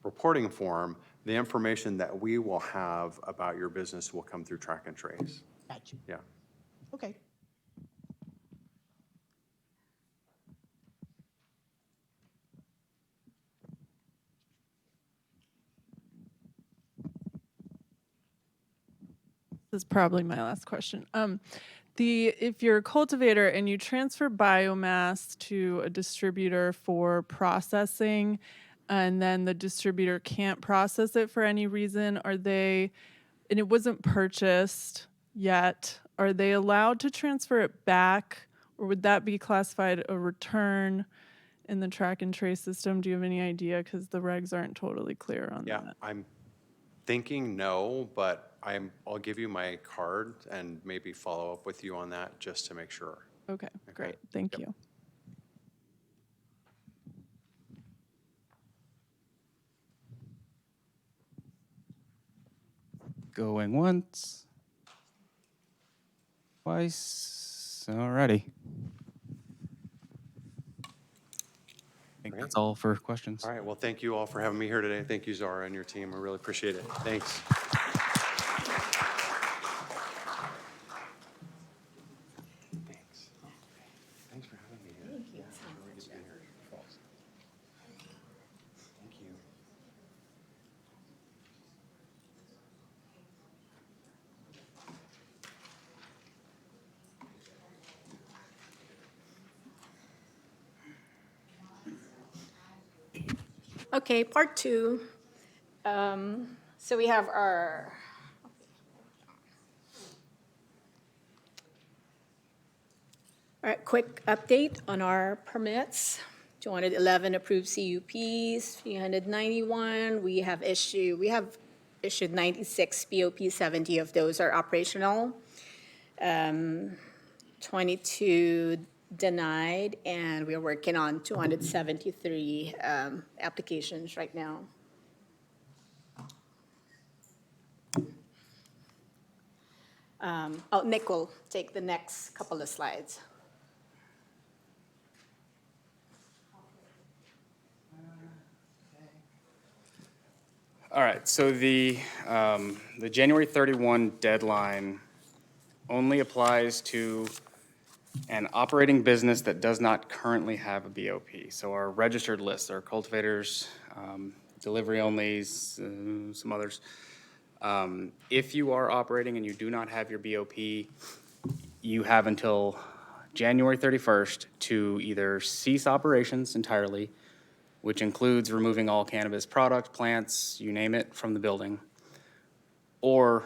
reporting form. The information that we will have about your business will come through track and trace. Gotcha. Yeah. Okay. This is probably my last question. If you're a cultivator and you transfer biomass to a distributor for processing, and then the distributor can't process it for any reason, and it wasn't purchased yet, are they allowed to transfer it back, or would that be classified a return in the track and trace system? Do you have any idea? Because the regs aren't totally clear on Yeah, that. I'm thinking no, but I'll give you my card and maybe follow up with you on that just to make sure. Okay, great. Thank you. Going once. Twice. Alrighty. I think that's all for questions. All right, well, thank you all for having me here today. Thank you, Zara, and your team. I really appreciate it. Thanks. Thanks for having me here. Thank you so much. Thank you. Okay, part two. So we have our quick update on our permits. 211 approved CUPs, 391. We have issued 96 BOP, 70 of those are operational. 22 denied, and we're working on 273 applications right now. Nick will take the next couple of slides. All right, so the January 31 deadline only applies to an operating business that does not currently have a BOP. So our registered lists, our cultivators, delivery onlys, some others. If you are operating and you do not have your BOP, you have until January 31st to either cease operations entirely, which includes removing all cannabis products, plants, you name it, from the building, or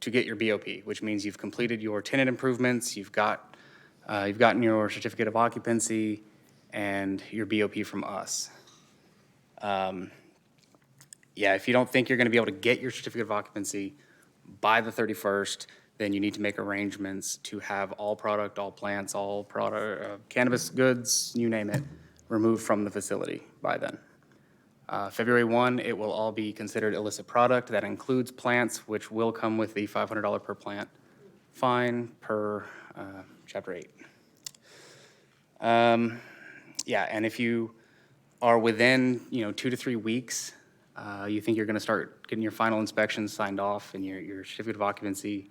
to get your BOP, which means you've completed your tenant improvements, you've gotten your certificate of occupancy and your BOP from us. If you don't think you're going to be able to get your certificate of occupancy by the 31st, then you need to make arrangements to have all product, all plants, all product, cannabis goods, you name it, removed from the facility by then. February 1, it will all be considered illicit product. That includes plants, which will come with the $500 per plant fine per Chapter 8. And if you are within 2 to 3 weeks, you think you're going to start getting your final inspections signed off and your certificate of occupancy,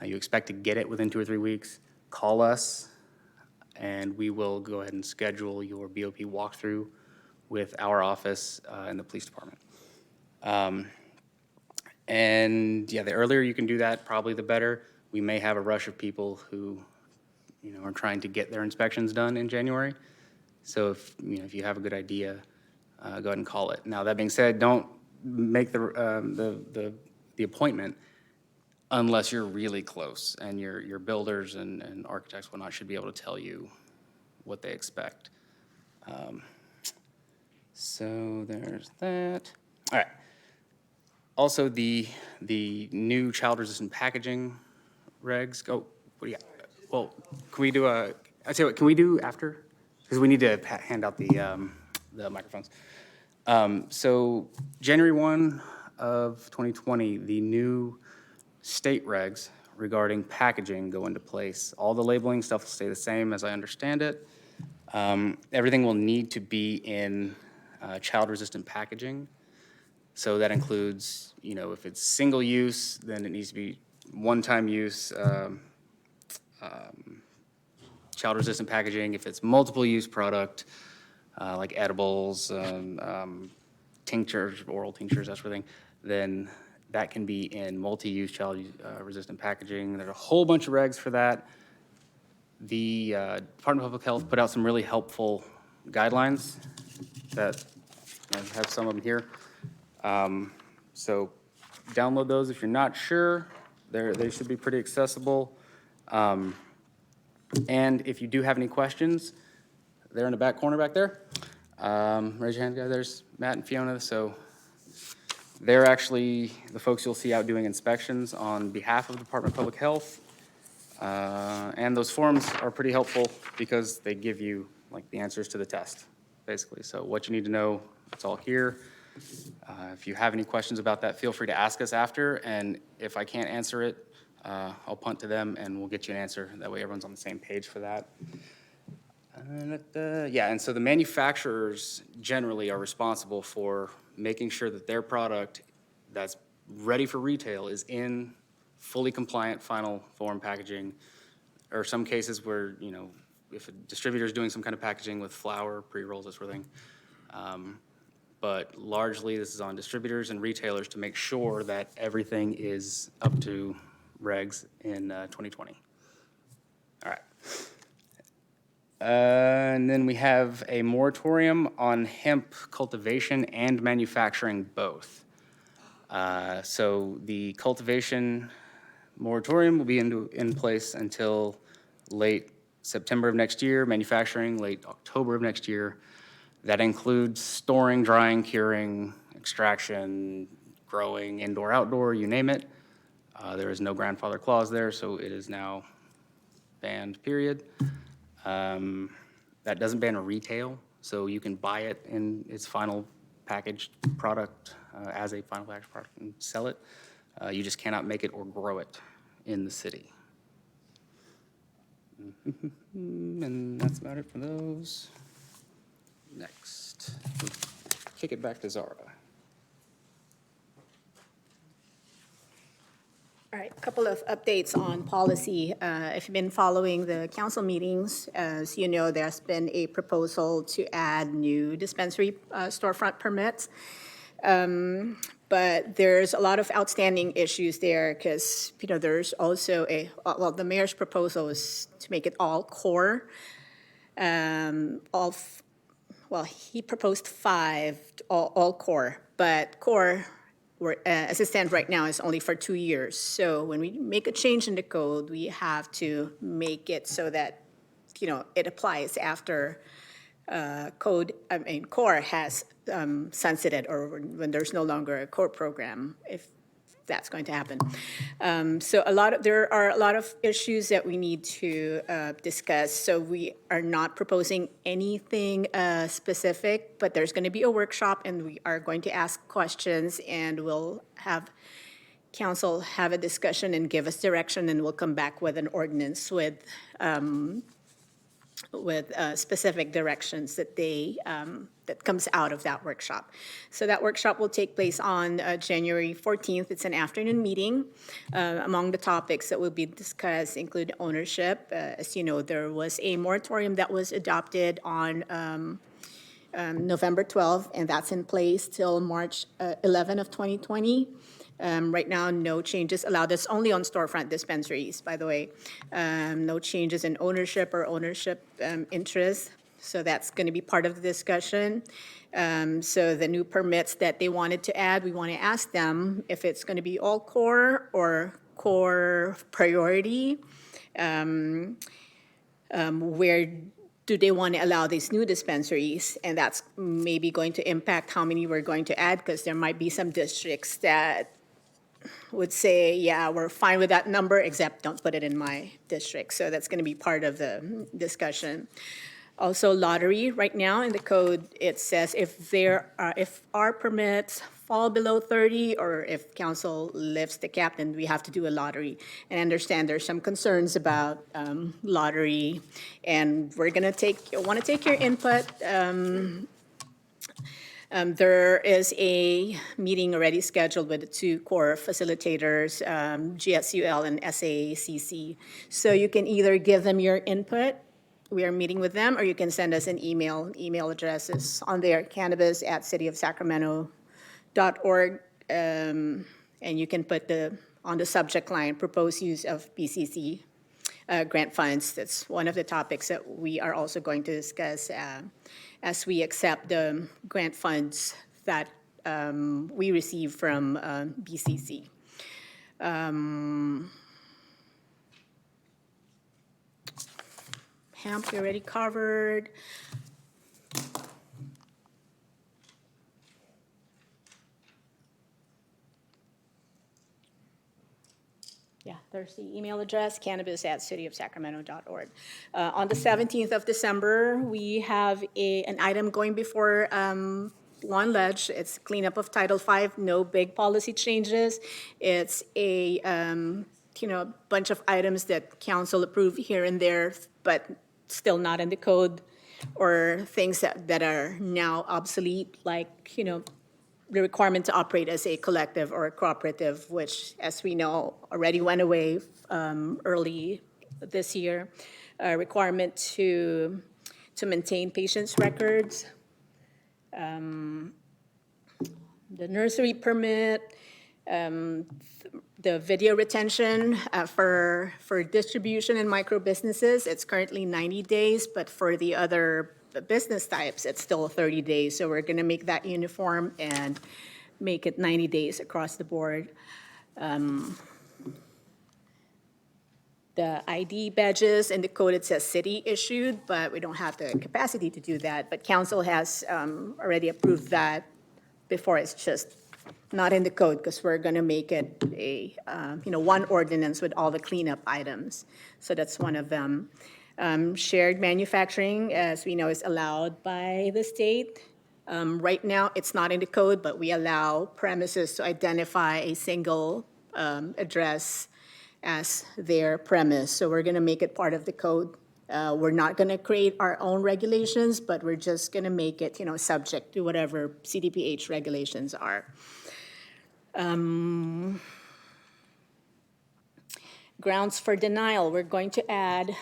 you expect to get it within 2 or 3 weeks, call us and we will go ahead and schedule your BOP walkthrough with our office and the police department. And yeah, the earlier you can do that, probably the better. We may have a rush of people who, are trying to get their inspections done in January. So if you have a good idea, go ahead and call it. Now, that being said, don't make the appointment unless you're really close and your builders and architects whatnot should be able to tell you what they expect. So there's that. All right. Also, the new child-resistant packaging regs. Oh, what do you got? Well, can we do I tell you what, can we do after? Because we need to hand out the microphones. So January 1 of 2020, the new state regs regarding packaging go into place. All the labeling stuff will stay the same as I understand it. Everything will need to be in child-resistant packaging. So that includes, if it's single use, then it needs to be one-time use, child-resistant packaging. If it's multiple-use product, like edibles, tinctures, oral tinctures, that sort of thing, then that can be in multi-use child-resistant packaging. There's a whole bunch of regs for that. The Department of Public Health put out some really helpful guidelines that I have some of them here. So download those if you're not sure. They should be pretty accessible. And if you do have any questions, they're in the back corner back there. Raise your hand, guys. There's Matt and Fiona. So they're actually the folks you'll see out doing inspections on behalf of the Department of Public Health. And those forms are pretty helpful because they give you the answers to the test, basically. So what you need to know, it's all here. If you have any questions about that, feel free to ask us after. And if I can't answer it, I'll punt to them and we'll get you an answer. That way everyone's on the same page for that. And so the manufacturers generally are responsible for making sure that their product that's ready for retail is in fully compliant final form packaging. Or some cases where, if a distributor is doing some kind of packaging with flour, pre-rolls, that sort of thing. But largely this is on distributors and retailers to make sure that everything is up to regs in 2020. All right. And then we have a moratorium on hemp cultivation and manufacturing both. So the cultivation moratorium will be in place until late September of next year, manufacturing late October of next year. That includes storing, drying, curing, extraction, growing, indoor, outdoor, you name it. There is no grandfather clause there, so it is now banned, period. That doesn't ban retail, so you can buy it in its final packaged product as a final packaged product and sell it. You just cannot make it or grow it in the city. And that's about it for those. Next, kick it back to Zara. All right, a couple of updates on policy. If you've been following the council meetings, as you know, there's been a proposal to add new dispensary storefront permits. But there's a lot of outstanding issues there because, there's also the mayor's proposal is to make it all core. He proposed 5, all core, but core, as it stands right now, is only for 2 years. So when we make a change in the code, we have to make it so that, it applies after core has sunsetted or when there's no longer a core program, if that's going to happen. So there are a lot of issues that we need to discuss. So we are not proposing anything specific, but there's going to be a workshop and we are going to ask questions and we'll have council have a discussion and give us direction and we'll come back with an ordinance with with specific directions that that comes out of that workshop. So that workshop will take place on January 14th. It's an afternoon meeting. Among the topics that will be discussed include ownership. As you know, there was a moratorium that was adopted on November 12th, and that's in place till March 11 of 2020. Right now, no changes allowed. That's only on storefront dispensaries, by the way. No changes in ownership or ownership interest. So that's going to be part of the discussion. So the new permits that they wanted to add, we want to ask them if it's going to be all core or core priority. Where do they want to allow these new dispensaries? And that's maybe going to impact how many we're going to add, because there might be some districts that would say, yeah, we're fine with that number, except don't put it in my district. So that's going to be part of the discussion. Also, lottery. Right now in the code, it says if our permits fall below 30, or if council lifts the cap, then we have to do a lottery. And I understand there's some concerns about lottery, and we're gonna want to take your input. There is a meeting already scheduled with the two core facilitators, GSUL and SACC. So you can either give them your input, we are meeting with them, or you can send us an email. Email address is on there, cannabis@cityofsacramento.org, and you can put on the subject line, proposed use of BCC grant funds. That's one of the topics that we are also going to discuss as we accept the grant funds that we receive from BCC. Hemp, we already covered. Yeah, there's the email address, cannabis@cityofsacramento.org. On the 17th of December, we have an item going before Lawn Ledge. It's cleanup of Title V, no big policy changes. It's a bunch of items that council approved here and there, but still not in the code, or things that are now obsolete, like, the requirement to operate as a collective or a cooperative, which, as we know, already went away early this year. A requirement to maintain patients' records. The nursery permit, the video retention for distribution and micro businesses, it's currently 90 days, but for the other business types, it's still 30 days. So we're going to make that uniform and make it 90 days across the board. The ID badges in the code, it says city issued, but we don't have the capacity to do that. But council has already approved that before. It's just not in the code, because we're going to make it one ordinance with all the cleanup items. So that's one of them. Shared manufacturing, as we know, is allowed by the state. Right now, it's not in the code, but we allow premises to identify a single address as their premise. So we're going to make it part of the code. We're not going to create our own regulations, but we're just going to make it, subject to whatever CDPH regulations are. Grounds for denial, we're going to add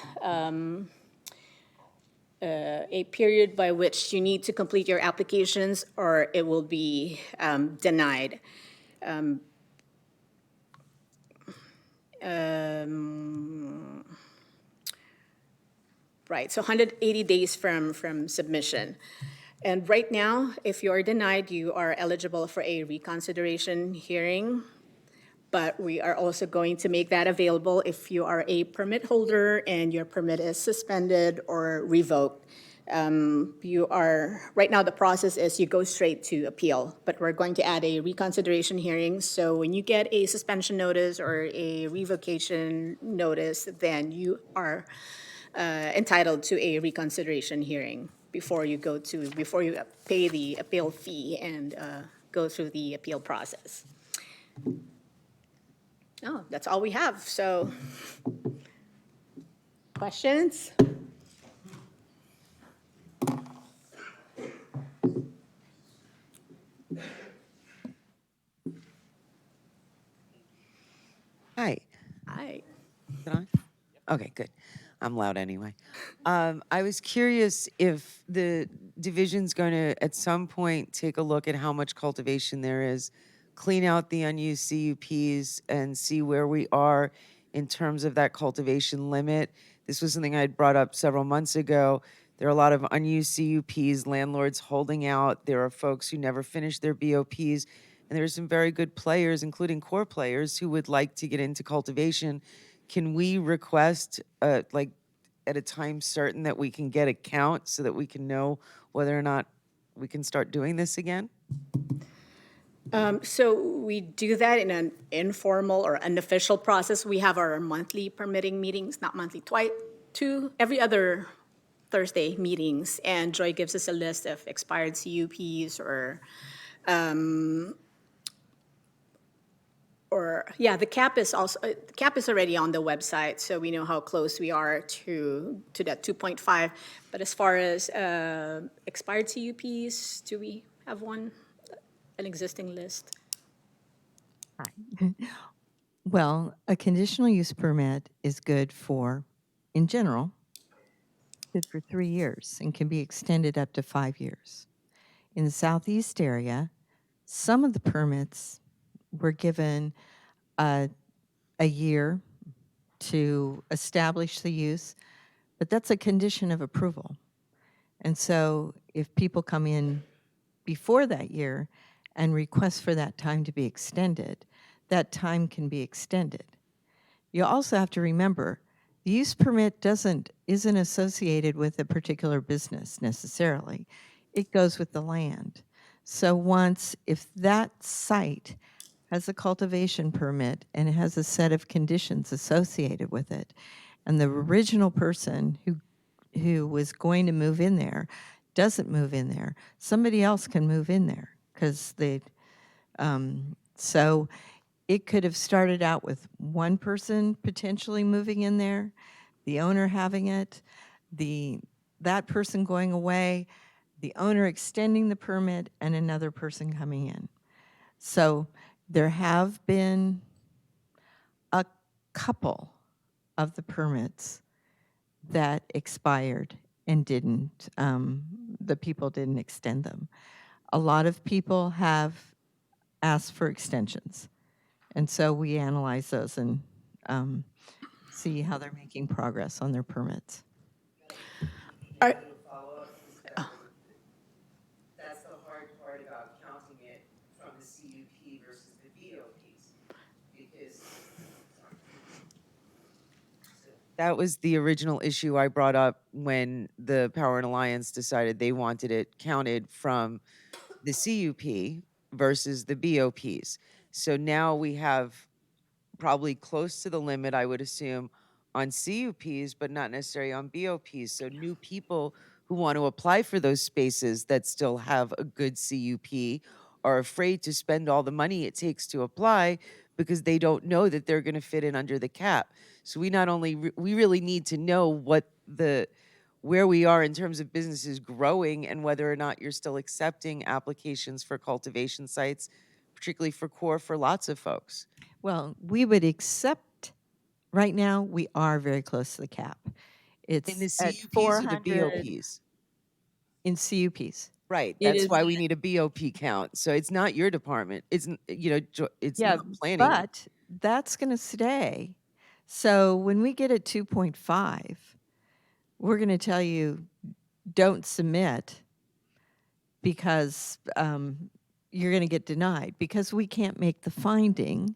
a period by which you need to complete your applications or it will be denied. Right, so 180 days from submission. And right now, if you are denied, you are eligible for a reconsideration hearing. But we are also going to make that available if you are a permit holder and your permit is suspended or revoked. Right now the process is you go straight to appeal, but we're going to add a reconsideration hearing. So when you get a suspension notice or a revocation notice, then you are entitled to a reconsideration hearing before you pay the appeal fee and go through the appeal process. Oh, that's all we have. So, questions? Hi. Hi. Is it on? Okay, good. I'm loud anyway. I was curious if the division's going to, at some point, take a look at how much cultivation there is, clean out the unused CUPs, and see where we are in terms of that cultivation limit. This was something I had brought up several months ago. There are a lot of unused CUPs, landlords holding out. There are folks who never finished their BOPs. And there are some very good players, including core players, who would like to get into cultivation. Can we request, like, at a time certain that we can get a count so that we can know whether or not we can start doing this again? So we do that in an informal or unofficial process. We have our monthly permitting meetings, not monthly, two every other Thursday meetings, and Joy gives us a list of expired CUPs or the cap is also the cap is already on the website, so we know how close we are to that 2.5. But as far as expired CUPs, do we have an existing list? Well, a conditional use permit is good for, in general, good for 3 years and can be extended up to 5 years. In the southeast area, some of the permits were given a year to establish the use, but that's a condition of approval. And so if people come in before that year and request for that time to be extended, that time can be extended. You also have to remember, the use permit isn't associated with a particular business necessarily. It goes with the land. So if that site has a cultivation permit and it has a set of conditions associated with it, and the original person who was going to move in there doesn't move in there, somebody else can move in there because so it could have started out with one person potentially moving in there, the owner having it, that person going away, the owner extending the permit, and another person coming in. So there have been a couple of the permits that expired and the people didn't extend them. A lot of people have asked for extensions. And so we analyze those and see how they're making progress on their permits. Are, That's the hard part about counting it from the CUP versus the BOPs, because that was the original issue I brought up when the Power and Alliance decided they wanted it counted from the CUP versus the BOPs. So now we have probably close to the limit, I would assume, on CUPs, but not necessarily on BOPs. So new people who want to apply for those spaces that still have a good CUP are afraid to spend all the money it takes to apply because they don't know that they're going to fit in under the cap. So we really need to know where we are in terms of businesses growing and whether or not you're still accepting applications for cultivation sites, particularly for lots of folks. Well, we would accept, right now, we are very close to the cap. It's in the at CUPs or the 400 BOPs? in CUPs. Right. It That's is- why we need a BOP count. So it's not your department. It's it's Yeah, not planning. but that's going to stay. So when we get at 2.5, we're going to tell you, don't submit because you're going to get denied because we can't make the finding.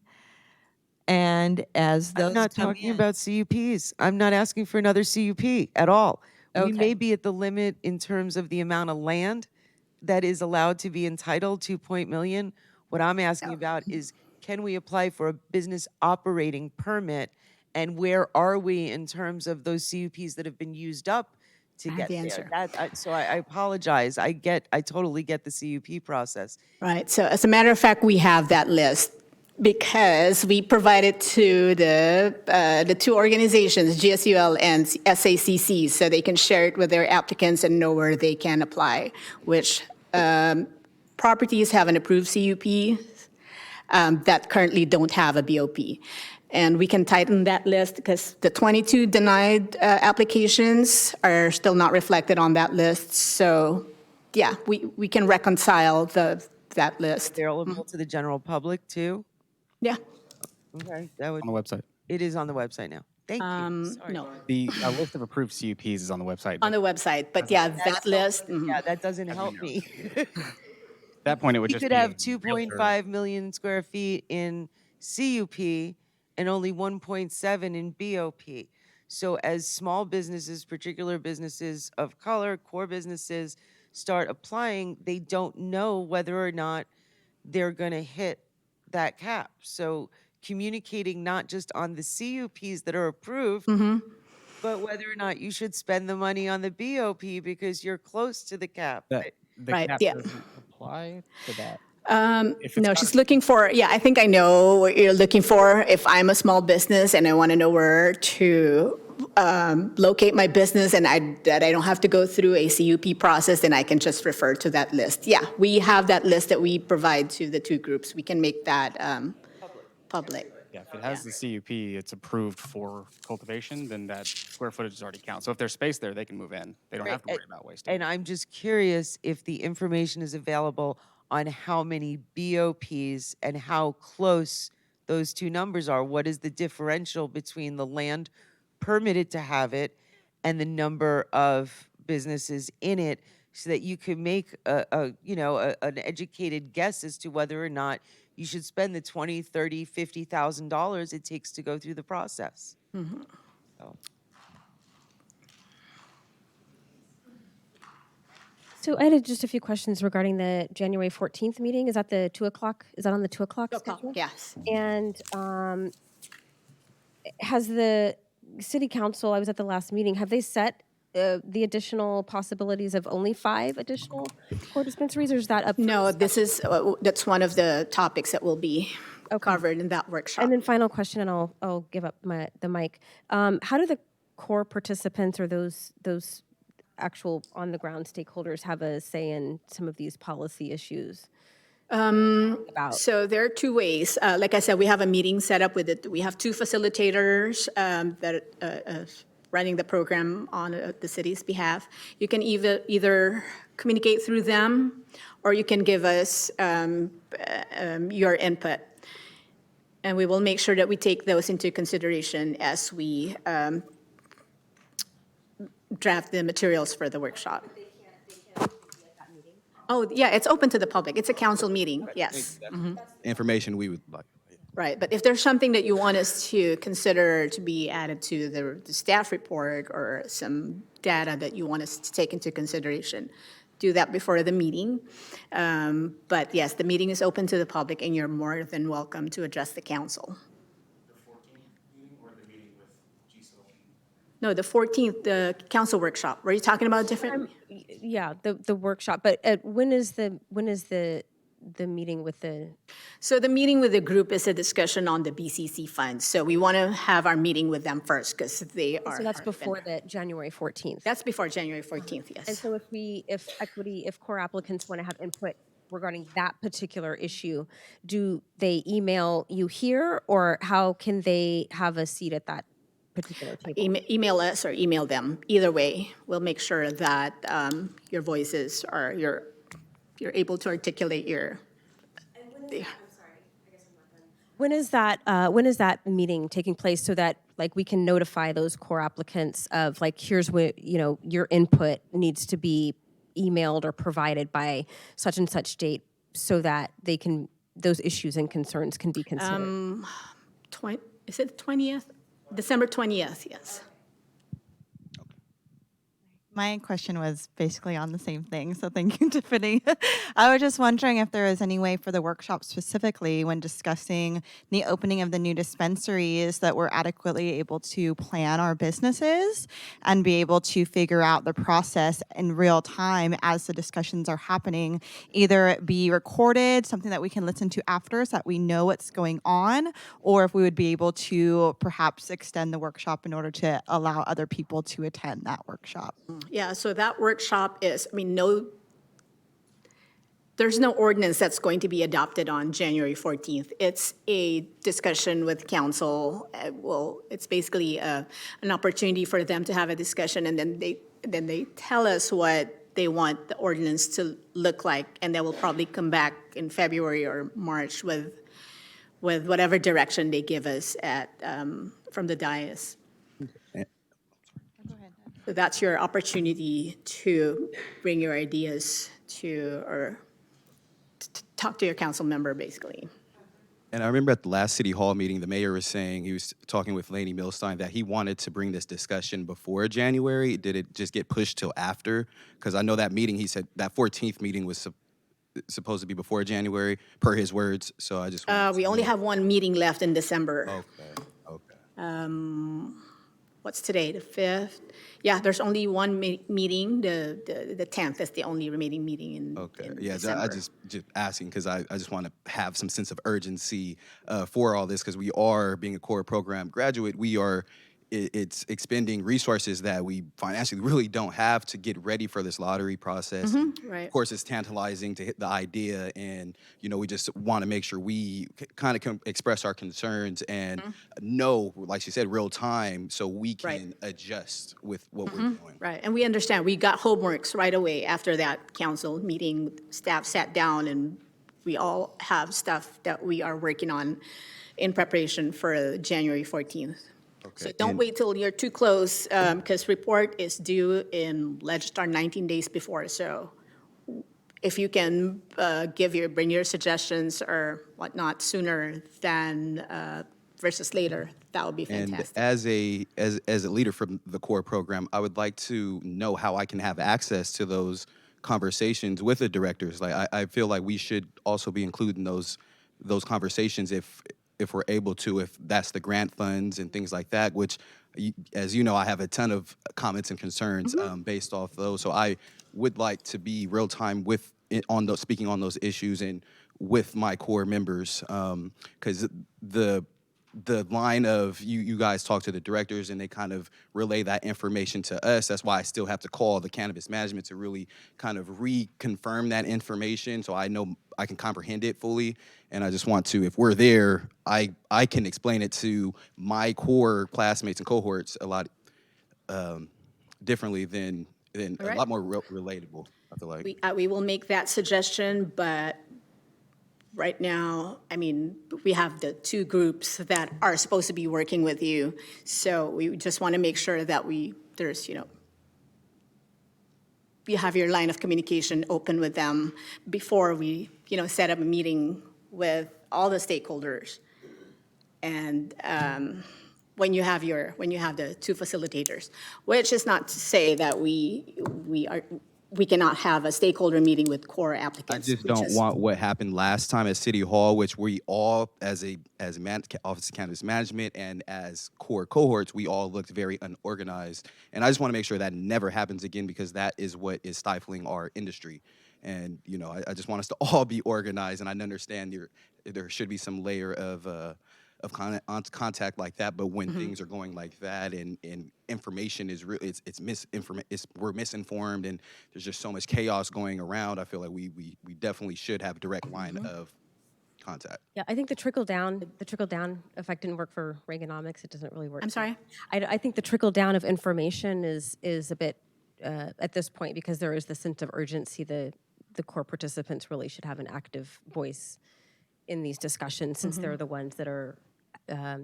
And as those I'm not come talking in- about CUPs. I'm not asking for another CUP at all. We Okay. may be at the limit in terms of the amount of land that is allowed to be entitled to $2 What I'm asking about is, can we apply for a business operating permit? And where are we in terms of those CUPs that have been used up to I have get the there? answer. So I apologize. I totally get the CUP process. Right, so as a matter of fact, we have that list because we provided to the two organizations, GSUL and SACC, so they can share it with their applicants and know where they can apply, which properties have an approved CUP. that currently don't have a BOP. And we can tighten that list because the 22 denied applications are still not reflected on that list. So, yeah, we can reconcile that list. Available to the general public too? Yeah. Okay, that would, On the website. it is on the website now. Thank you. Sorry. No, The list of approved CUPs is on the website. on the website, but yeah, that list. Yeah, that doesn't help me. At that point, it would You just could be have a 2.5 million square feet in CUP and only 1.7 in BOP. So as small businesses, particular businesses of color, core businesses start applying, they don't know whether or not they're going to hit that cap. So communicating not just on the CUPs that are approved, but whether or not you should spend the money on the BOP because you're close to the cap. The Right, cap yeah. doesn't apply to that. No, she's looking for, yeah, I think I know what you're looking for. If I'm a small business and I want to know where to locate my business and that I don't have to go through a CUP process, then I can just refer to that list. Yeah, we have that list that we provide to the two groups. We can make that public. Yeah, if it has the CUP, it's approved for cultivation, then that square footage is already counted. So if there's space there, they can move in. They don't have to worry about wasting. And I'm just curious if the information is available on how many BOPs and how close those two numbers are. What is the differential between the land permitted to have it and the number of businesses in it, so that you could make an educated guess as to whether or not you should spend the $20,000, $30,000, $50,000 it takes to go through the process. So I had just a few questions regarding the January 14th meeting. Is that the 2 o'clock? Is that on the 2 o'clock schedule? Yes. And has the city council, I was at the last meeting, have they set the additional possibilities of only 5 additional core dispensaries, or is that up? No, that's one of the topics that will be covered in that workshop. And then final question, and I'll give up the mic. How do the core participants or those actual on-the-ground stakeholders have a say in some of these policy issues? So there are 2 ways. Like I said, we have a meeting set up with it. We have 2 facilitators that are running the program on the city's behalf. You can either communicate through them, or you can give us your input. And we will make sure that we take those into consideration as we draft the materials for the workshop. Oh, yeah, it's open to the public. It's a council meeting, yes. Information we would like. Right, but if there's something that you want us to consider to be added to the staff report, or some data that you want us to take into consideration, do that before the meeting. But yes, the meeting is open to the public, and you're more than welcome to address the council. No, the 14th, the council workshop. Were you talking about different? Yeah, the workshop. But when is the meeting with the? So the meeting with the group is a discussion on the BCC funds. So we want to have our meeting with them first, because they are. So that's before the January 14th. That's before January 14th, yes. And so if core applicants want to have input regarding that particular issue, do they email you here, or how can they have a seat at that particular table? Email us or email them. Either way, we'll make sure that your voices are, you're able to articulate your. When is that meeting taking place, so that like we can notify those core applicants of like, here's what, your input needs to be emailed or provided by such and such date, so that those issues and concerns can be considered? Is it the 20th? December 20th, yes. My question was basically on the same thing, so thank you, Tiffany. I was just wondering if there is any way for the workshop specifically, when discussing the opening of the new dispensaries, that we're adequately able to plan our businesses and be able to figure out the process in real time as the discussions are happening. Either it be recorded, something that we can listen to after so that we know what's going on, or if we would be able to perhaps extend the workshop in order to allow other people to attend that workshop. Yeah, so that workshop is, there's no ordinance that's going to be adopted on January 14th. It's a discussion with council. Well, it's basically an opportunity for them to have a discussion, and then they tell us what they want the ordinance to look like, and they will probably come back in February or March with whatever direction they give us from the dais. So that's your opportunity to bring your ideas to talk to your council member, basically. And I remember at the last City Hall meeting, the mayor was saying, he was talking with Lainey Milstein, that he wanted to bring this discussion before January. Did it just get pushed till after? Because I know that meeting, he said that 14th meeting was supposed to be before January, per his words. So I just We only have one meeting left in December. Okay. What's today, the 5th? Yeah, there's only one meeting. The 10th is the only remaining meeting in December. I just asking because I just want to have some sense of urgency for all this, because we are, being a core program graduate, it's expending resources that we financially really don't have to get ready for this lottery process. Right. Of course, it's tantalizing to hit the idea, and we just want to make sure we kind of express our concerns and know, like she said, real time, so we can adjust with what we're doing. Right, and we understand. We got homeworks right away after that council meeting. Staff sat down, and we all have stuff that we are working on in preparation for January 14th. So don't wait till you're too close, because report is due in Legistar 19 days before. So if you can bring your suggestions or whatnot sooner than versus later, that would be fantastic. And as a leader from the core program, I would like to know how I can have access to those conversations with the directors. Like I feel like we should also be including those conversations if we're able to, if that's the grant funds and things like that, which, as you know, I have a ton of comments and concerns based off those. So I would like to be real time speaking on those issues and with my core members, because the line of you guys talk to the directors and they kind of relay that information to us. That's why I still have to call the cannabis management to really kind of reconfirm that information so I know I can comprehend it fully. And I just want to, if we're there, I can explain it to my core classmates and cohorts a lot differently than a lot more relatable, I feel like. We will make that suggestion, but right now, I mean, we have the two groups that are supposed to be working with you. So we just want to make sure that you have your line of communication open with them before we, set up a meeting with all the stakeholders. And when you have the two facilitators, which is not to say that we cannot have a stakeholder meeting with core applicants. I just don't want what happened last time at City Hall, which we all, as Office of Cannabis Management and as core cohorts, we all looked very unorganized. And I just want to make sure that never happens again, because that is what is stifling our industry. And, I just want us to all be organized. And I understand there should be some layer of contact like that, but when things are going like that and information is really we're misinformed and there's just so much chaos going around, I feel like we definitely should have a direct line of contact. Yeah, I think the trickle down effect didn't work for Reaganomics. It doesn't really work. I'm sorry? I think the trickle down of information is a bit at this point, because there is the sense of urgency. The core participants really should have an active voice in these discussions, since they're the ones that are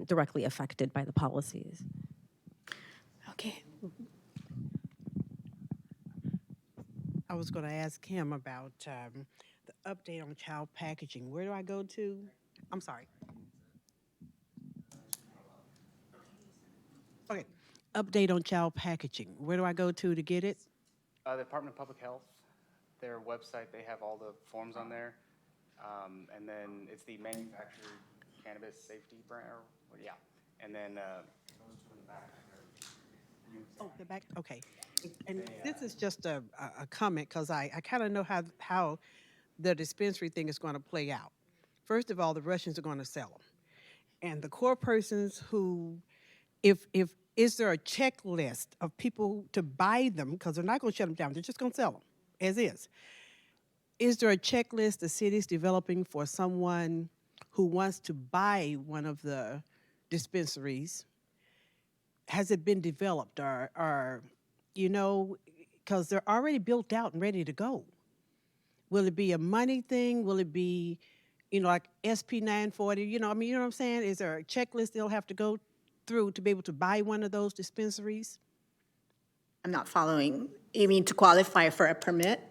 directly affected by the policies. Okay. I was going to ask him about the update on child packaging. Where do I go to? I'm sorry. Okay. Update on child packaging. Where do I go to get it? The Department of Public Health, their website, they have all the forms on there. And then it's the manufactured cannabis safety brand, and then Oh, the back, okay. And this is just a comment, because I kind of know how the dispensary thing is going to play out. First of all, the Russians are going to sell them. And the core persons who, is there a checklist of people to buy them, because they're not going to shut them down, they're just going to sell them as is. is there a checklist the city's developing for someone who wants to buy one of the dispensaries? Has it been developed or you know, because they're already built out and ready to go? Will it be a money thing? Will it be, you know, like SP 940? You know, I mean, you know what I'm saying? Is there a checklist they'll have to go through to be able to buy one of those dispensaries? I'm not following. You mean to qualify for a permit?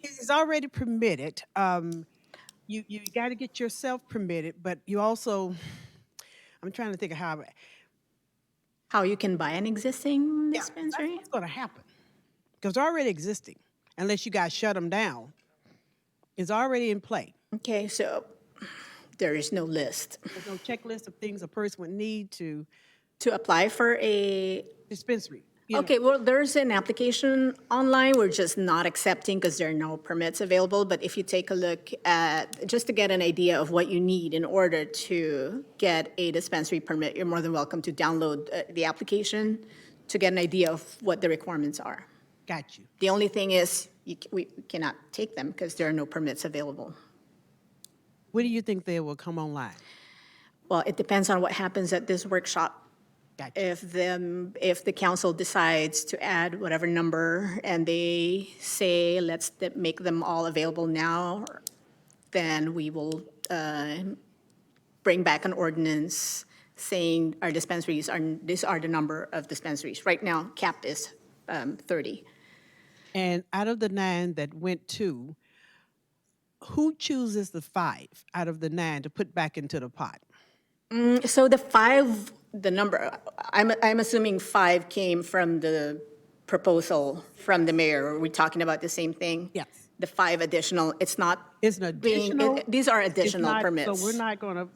It's already permitted. You got to get yourself permitted, but you also, I'm trying to think of How you can buy an existing that's dispensary? what's going to happen. Because they're already existing, unless you guys shut them down. It's already in play. Okay, so there is no list. There's no checklist of things a person would need to apply for a dispensary. Okay, well, there's an application online. We're just not accepting because there are no permits available. But if you take a look at, just to get an idea of what you need in order to get a dispensary permit, you're more than welcome to download the application to get an idea of what the requirements are. Got you. The only thing is, we cannot take them because there are no permits available. When do you think they will come online? Well, it depends on what happens at this workshop. If the council decides to add whatever number and they say, let's make them all available now, then we will bring back an ordinance saying our dispensaries these are the number of dispensaries. Right now, cap is 30. And out of the 9 that went to, who chooses the 5 out of the 9 to put back into the pot? So the 5, the number, I'm assuming 5 came from the proposal from the mayor. Are we talking about the same thing? Yes. The 5 additional, it's not. It's an additional. These are it's additional not- permits. So we're not going to.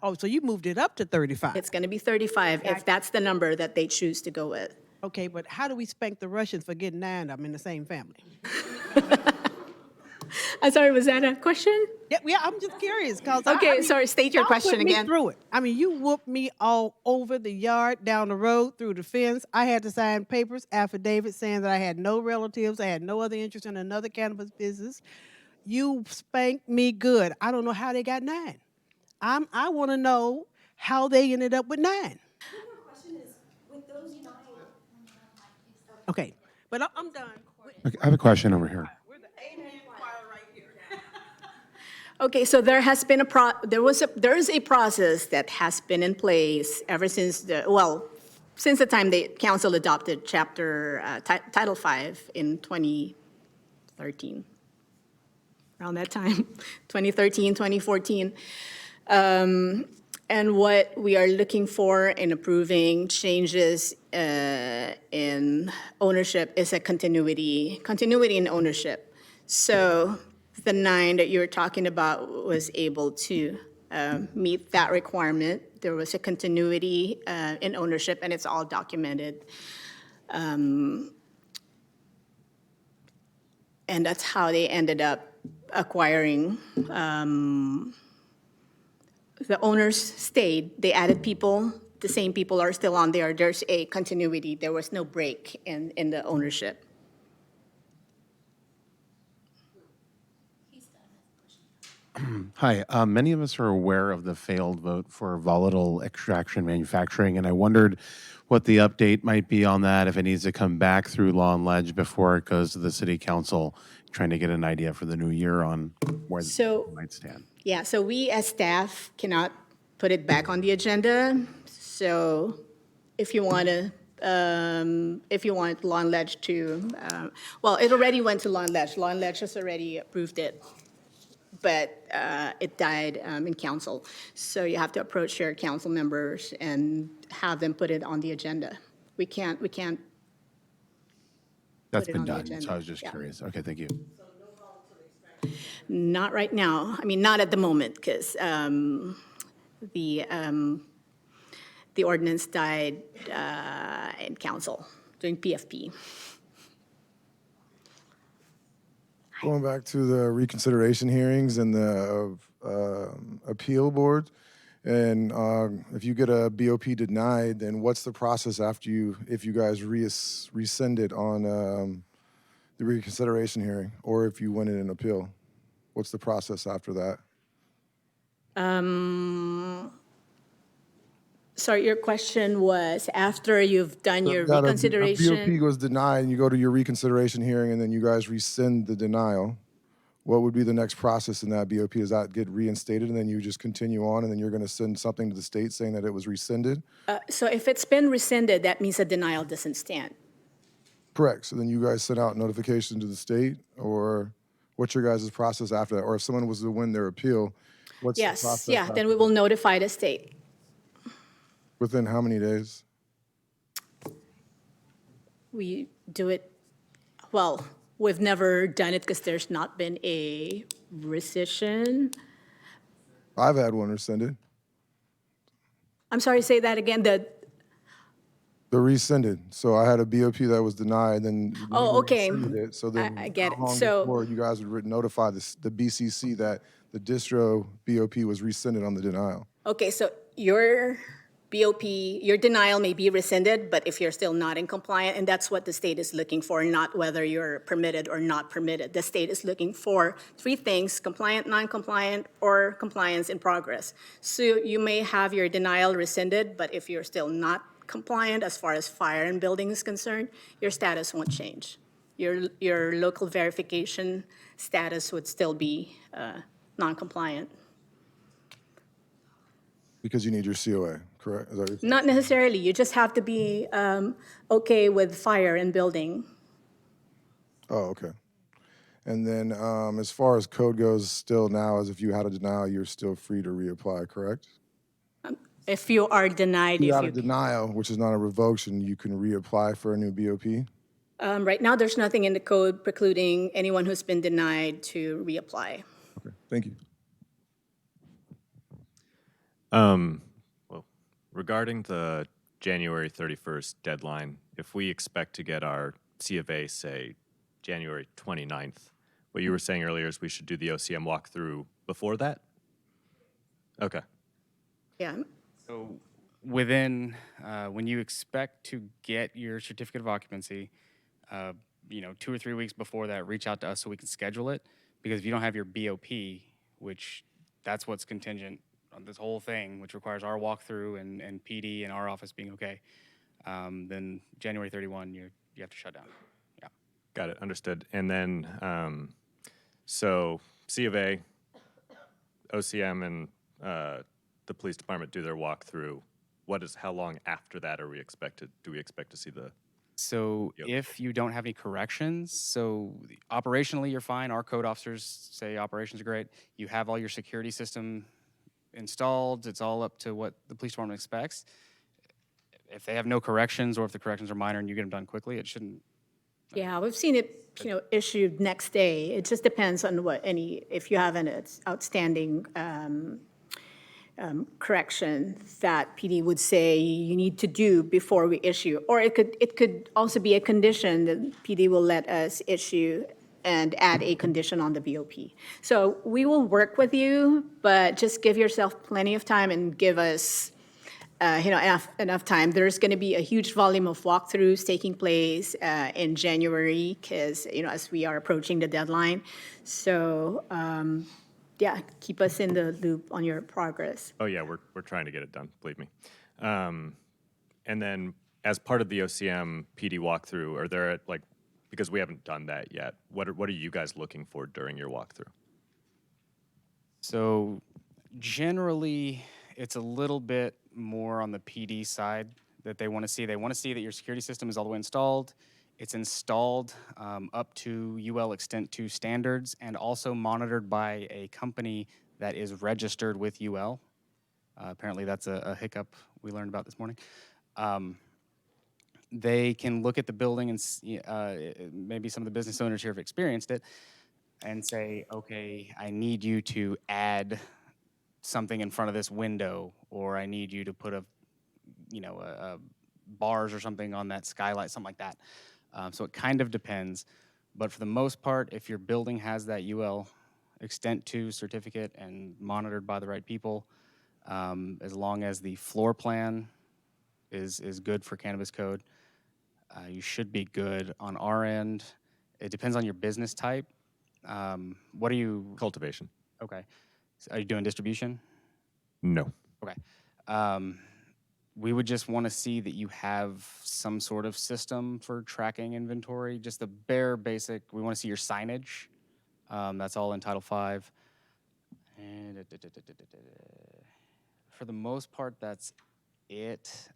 Oh, so you moved it up to 35. It's going to be 35 if that's the number that they choose to go with. Okay, but how do we spank the Russians for getting 9 of them in the same family? I'm sorry, was that a question? Yeah, I'm just curious because Okay, sorry, state your question put me again. through it. I mean, you whooped me all over the yard, down the road, through the fence. I had to sign papers, affidavits saying that I had no relatives, I had no other interest in another cannabis business. You spanked me good. I don't know how they got 9. I want to know how they ended up with 9. Okay, but I'm done. Okay, I have a question over here. Okay, so there has been there is a process that has been in place ever since since the time the council adopted Title V in 2013. Around that time, 2013, 2014. And what we are looking for in approving changes in ownership is a continuity in ownership. So the 9 that you were talking about was able to meet that requirement. There was a continuity in ownership, and it's all documented. And that's how they ended up acquiring. The owners stayed. They added people. The same people are still on there. There's a continuity. There was no break in the ownership. Hi, many of us are aware of the failed vote for volatile extraction manufacturing, and I wondered what the update might be on that, if it needs to come back through Law and Ledge before it goes to the City Council, trying to get an idea for the new year on where it might stand. Yeah, so we as staff cannot put it back on the agenda. So if you want Law and Ledge to, it already went to Law and Ledge. Law and Ledge has already approved it, but it died in council. So you have to approach your council members and have them put it on the agenda. We can't. That's put it been on the done, agenda. so I was just Yeah. curious. Okay, thank you. Not right now. I mean, not at the moment, because the ordinance died in council during PFP. Going back to the reconsideration hearings and the appeal board, and if you get a BOP denied, then what's the process after if you guys rescind it on the reconsideration hearing, or if you win in an appeal? What's the process after that? Sorry, your question was after you've done your That a reconsideration. BOP was denied, and you go to your reconsideration hearing, and then you guys rescind the denial. What would be the next process in that BOP? Does that get reinstated, and then you just continue on, and then you're going to send something to the state saying that it was rescinded? So if it's been rescinded, that means the denial doesn't stand. Correct. So then you guys send out notification to the state, or what's your guys' process after that? Or if someone was to win their appeal, what's the Yes, process? yeah, then we will notify the state. Within how many days? We do it, well, we've never done it because there's not been a rescission. I've had one rescinded. I'm sorry, say that again, The rescinded. So I had a BOP that was denied, then you Oh, okay. rescinded it. So then I get how it. long So- before you guys would notify the BCC that the distro BOP was rescinded on the denial? Okay, so your BOP, your denial may be rescinded, but if you're still not in compliant, and that's what the state is looking for, not whether you're permitted or not permitted. The state is looking for three things: compliant, non-compliant, or compliance in progress. So you may have your denial rescinded, but if you're still not compliant as far as fire and building is concerned, your status won't change. Your local verification status would still be non-compliant. Because you need your COA, correct? Is that what you're saying? Not necessarily. You just have to be okay with fire and building. Oh, okay. And then as far as code goes, still now, as if you had a denial, you're still free to reapply, correct? If you are denied, If you if had a you, denial, which is not a revocation, you can reapply for a new BOP? right now, there's nothing in the code precluding anyone who's been denied to reapply. Okay, thank you. Well, regarding the January 31st deadline, if we expect to get our C of A, say, January 29th, what you were saying earlier is we should do the OCM walkthrough before that? Okay. Yeah. So within, when you expect to get your certificate of occupancy, 2 or 3 weeks before that, reach out to us so we can schedule it. Because if you don't have your BOP, which that's what's contingent on this whole thing, which requires our walkthrough and PD and our office being okay, then January 31, you have to shut down. Yeah. Got it. Understood. And then, so C of A, OCM, and the police department do their walkthrough. How long after that do we expect to see the? So if you don't have any corrections, so operationally you're fine. Our code officers say operations are great. You have all your security system installed. It's all up to what the police department expects. If they have no corrections, or if the corrections are minor and you get them done quickly, it shouldn't. Yeah, we've seen it, issued next day. It just depends on if you have an outstanding correction that PD would say you need to do before we issue. Or it could also be a condition that PD will let us issue and add a condition on the BOP. So we will work with you, but just give yourself plenty of time and give us enough time. There's going to be a huge volume of walkthroughs taking place in January because, as we are approaching the deadline. So, yeah, keep us in the loop on your progress. Oh yeah, we're trying to get it done. Believe me. And then as part of the OCM PD walkthrough, are there because we haven't done that yet, what are you guys looking for during your walkthrough? So generally, it's a little bit more on the PD side that they want to see. They want to see that your security system is all the way installed. It's installed up to UL Extent 2 standards and also monitored by a company that is registered with UL. Apparently that's a hiccup we learned about this morning. They can look at the building and maybe some of the business owners here have experienced it and say, okay, I need you to add something in front of this window, or I need you to put a bars or something on that skylight, something like that. So it kind of depends, but for the most part, if your building has that UL Extent 2 certificate and monitored by the right people, as long as the floor plan is good for cannabis code, you should be good on our end. It depends on your business type. What are you? Cultivation. Okay. So are you doing distribution? No. Okay. We would just want to see that you have some sort of system for tracking inventory, just the bare basic. We want to see your signage. That's all in Title V. And for the most part, that's it.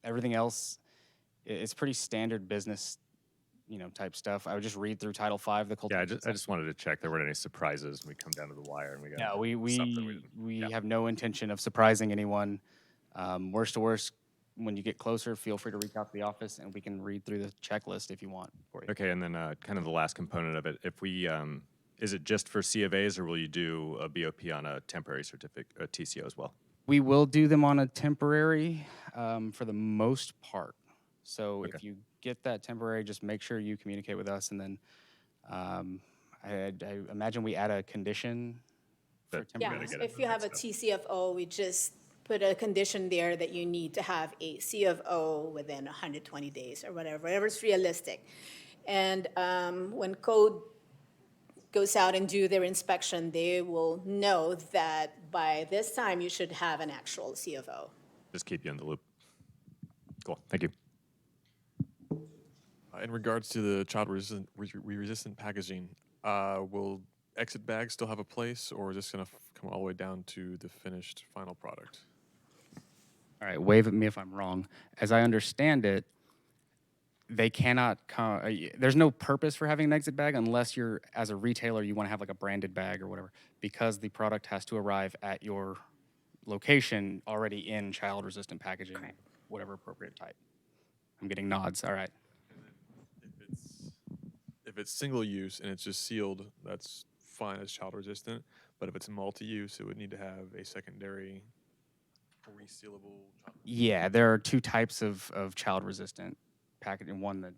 Everything else, it's pretty standard business, type stuff. I would just read through Title V, the Yeah, cultivation. I just wanted to check there weren't any surprises when we come down to the wire and we got No, something we have no intention of surprising anyone. Worst to worst, when you get closer, feel free to reach out to the office and we can read through the checklist if you want for you. Okay, and then kind of the last component of it, if we, is it just for C of A's or will you do a BOP on a temporary certificate, a TCO as well? We will do them on a temporary for the most part. So if you get that temporary, just make sure you communicate with us, and then I imagine we add a condition for temporary. Yeah, if you have a TCFO, we just put a condition there that you need to have a CFO within 120 days or whatever's realistic. And when code goes out and do their inspection, they will know that by this time you should have an actual CFO. Just keep you in the loop. Cool, thank you. In regards to the child-resistant packaging, will exit bags still have a place, or is this going to come all the way down to the finished final product? All right, wave at me if I'm wrong. As I understand it, they cannot there's no purpose for having an exit bag unless you're, as a retailer, you want to have like a branded bag or whatever, because the product has to arrive at your location already in child-resistant packaging, whatever appropriate type. I'm getting nods, all right. If it's single use and it's just sealed, that's fine as child resistant. But if it's multi-use, it would need to have a secondary resealable. Yeah, there are two types of child-resistant packaging. One that,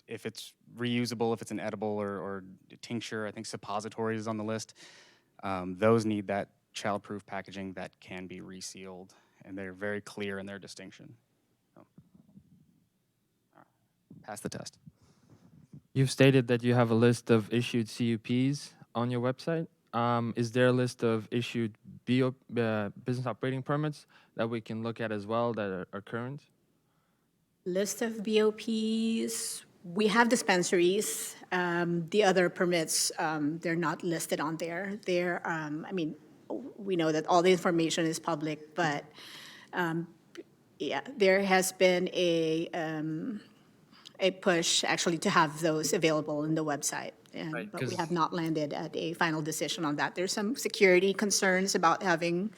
if it's reusable, if it's an edible or tincture, I think suppositories is on the list. Those need that child-proof packaging that can be resealed, and they're very clear in their distinction. So, all right, pass the test. You've stated that you have a list of issued CUPs on your website. Is there a list of issued business operating permits that we can look at as well that are current? List of BOPs, we have dispensaries. The other permits, they're not listed on there. We know that all the information is public, but there has been a push actually to have those available in the website. But we have not landed at a final decision on that. There's some security concerns about having,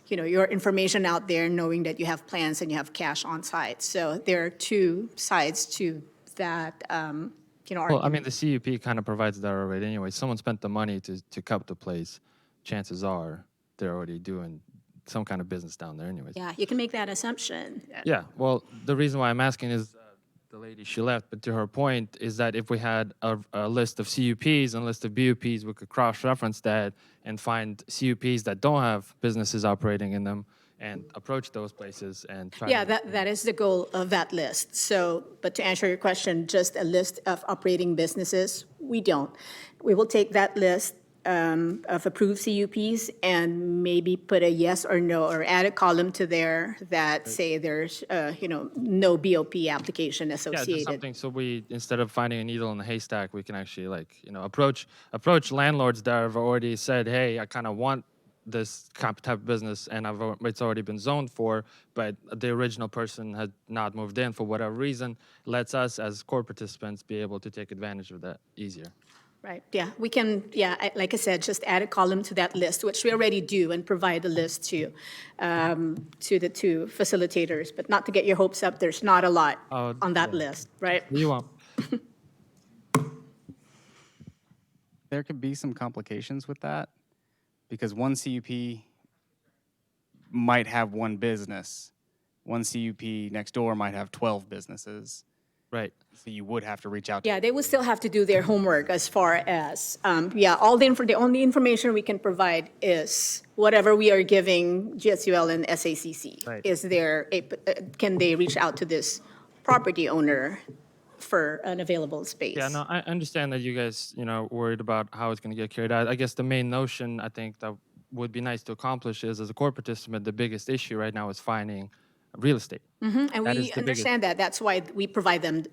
your information out there, knowing that you have plans and you have cash on site. So there are two sides to that. Well, the CUP kind of provides that already anyway. Someone spent the money to cup the place. Chances are they're already doing some kind of business down there anyways. Yeah, you can make that assumption. Yeah, well, the reason why I'm asking is the lady, she left, but to her point is that if we had a list of CUPs and a list of BUPs, we could cross-reference that and find CUPs that don't have businesses operating in them and approach those places and try Yeah, to... that is the goal of that list. So, but to answer your question, just a list of operating businesses, we don't. We will take that list of approved CUPs and maybe put a yes or no, or add a column to there that say there's, no BOP application Yeah, just associated. something so we, instead of finding a needle in the haystack, we can actually approach landlords that have already said, hey, I kind of want this type of business and it's already been zoned for, but the original person had not moved in for whatever reason, lets us as core participants be able to take advantage of that easier. Right, yeah, we can, like I said, just add a column to that list, which we already do, and provide the list to the two facilitators, but not to get your hopes up, there's not a lot on that list, right? You won't. There could be some complications with that because one CUP might have one business. One CUP next door might have 12 businesses. Right. So you would have to reach out to Yeah, they would still have to do their homework as far as, the only information we can provide is whatever we are giving GSUL and SACC. Right. Is there can they reach out to this property owner for an available space. Yeah, no, I understand that you guys, worried about how it's going to get carried out. I guess the main notion I think that would be nice to accomplish is, as a core participant, the biggest issue right now is finding real estate. And That is we the biggest- understand that. That's why we provide them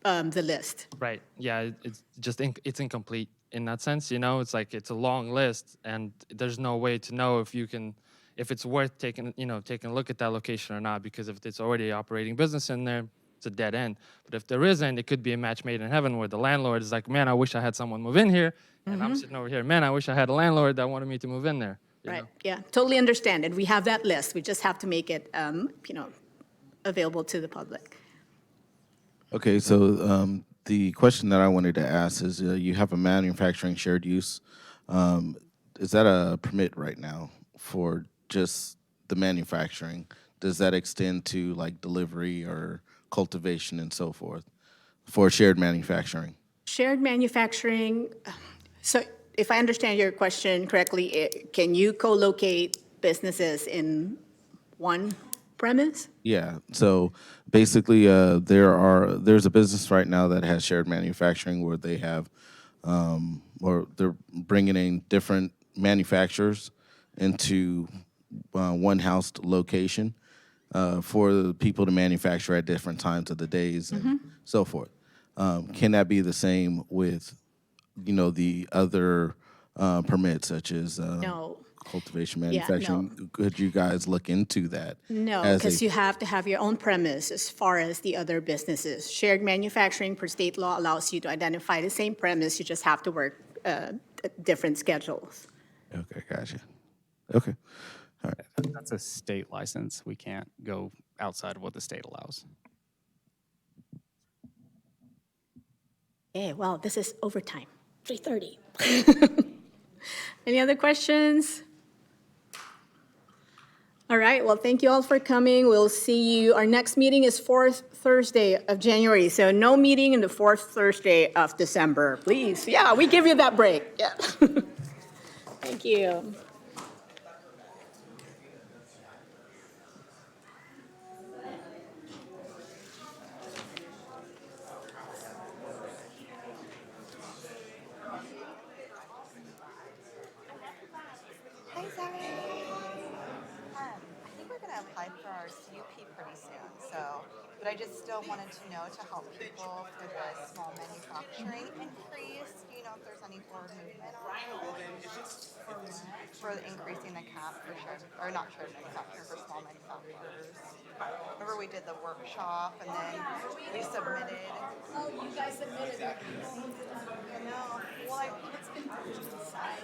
the list. Right. Yeah, it's just it's incomplete in that sense. It's like it's a long list, and there's no way to know if it's worth taking a look at that location or not. Because if it's already operating business in there, it's a dead end. But if there isn't, it could be a match made in heaven, where the landlord is like, man, I wish I had someone move in here, and I'm sitting over here, man, I wish I had a landlord that wanted me to move in there. Right. Yeah. Totally understand it. We have that list. We just have to make it, available to the public. Okay, so the question that I wanted to ask is, you have a manufacturing shared use. Is that a permit right now for just the manufacturing? Does that extend to like delivery or cultivation and so forth for shared manufacturing? Shared manufacturing, so if I understand your question correctly, can you co-locate businesses in one premise? Yeah. So basically, there's a business right now that has shared manufacturing where they have, or they're bringing in different manufacturers into one housed location for the people to manufacture at different times of the days and so forth. Can that be the same with, the other permits such as No. cultivation, Yeah, manufacturing? no. Could you guys look into that? No, as because a- you have to have your own premise as far as the other businesses. Shared manufacturing per state law allows you to identify the same premise, you just have to work different schedules. Okay, gotcha. Okay. All right. That's a state license. We can't go outside of what the state allows. Yeah, well, this is overtime, 3:30. Any other questions? All right, well, thank you all for coming. We'll see you, our next meeting is 4th Thursday of January, so no meeting in the 4th Thursday of December, please. Yeah, we give you that break, yeah. Thank you. Hi, Zoe. I think we're going to apply for our CUP pretty soon, but I just still wanted to know to help people for the small manufacturing increase, if there's any forward movement on it. For increasing the cap for not shared manufacturing, for small manufacturers. Remember we did the workshop and then we submitted. Oh, you guys submitted. I know. Well, it's been pushed aside.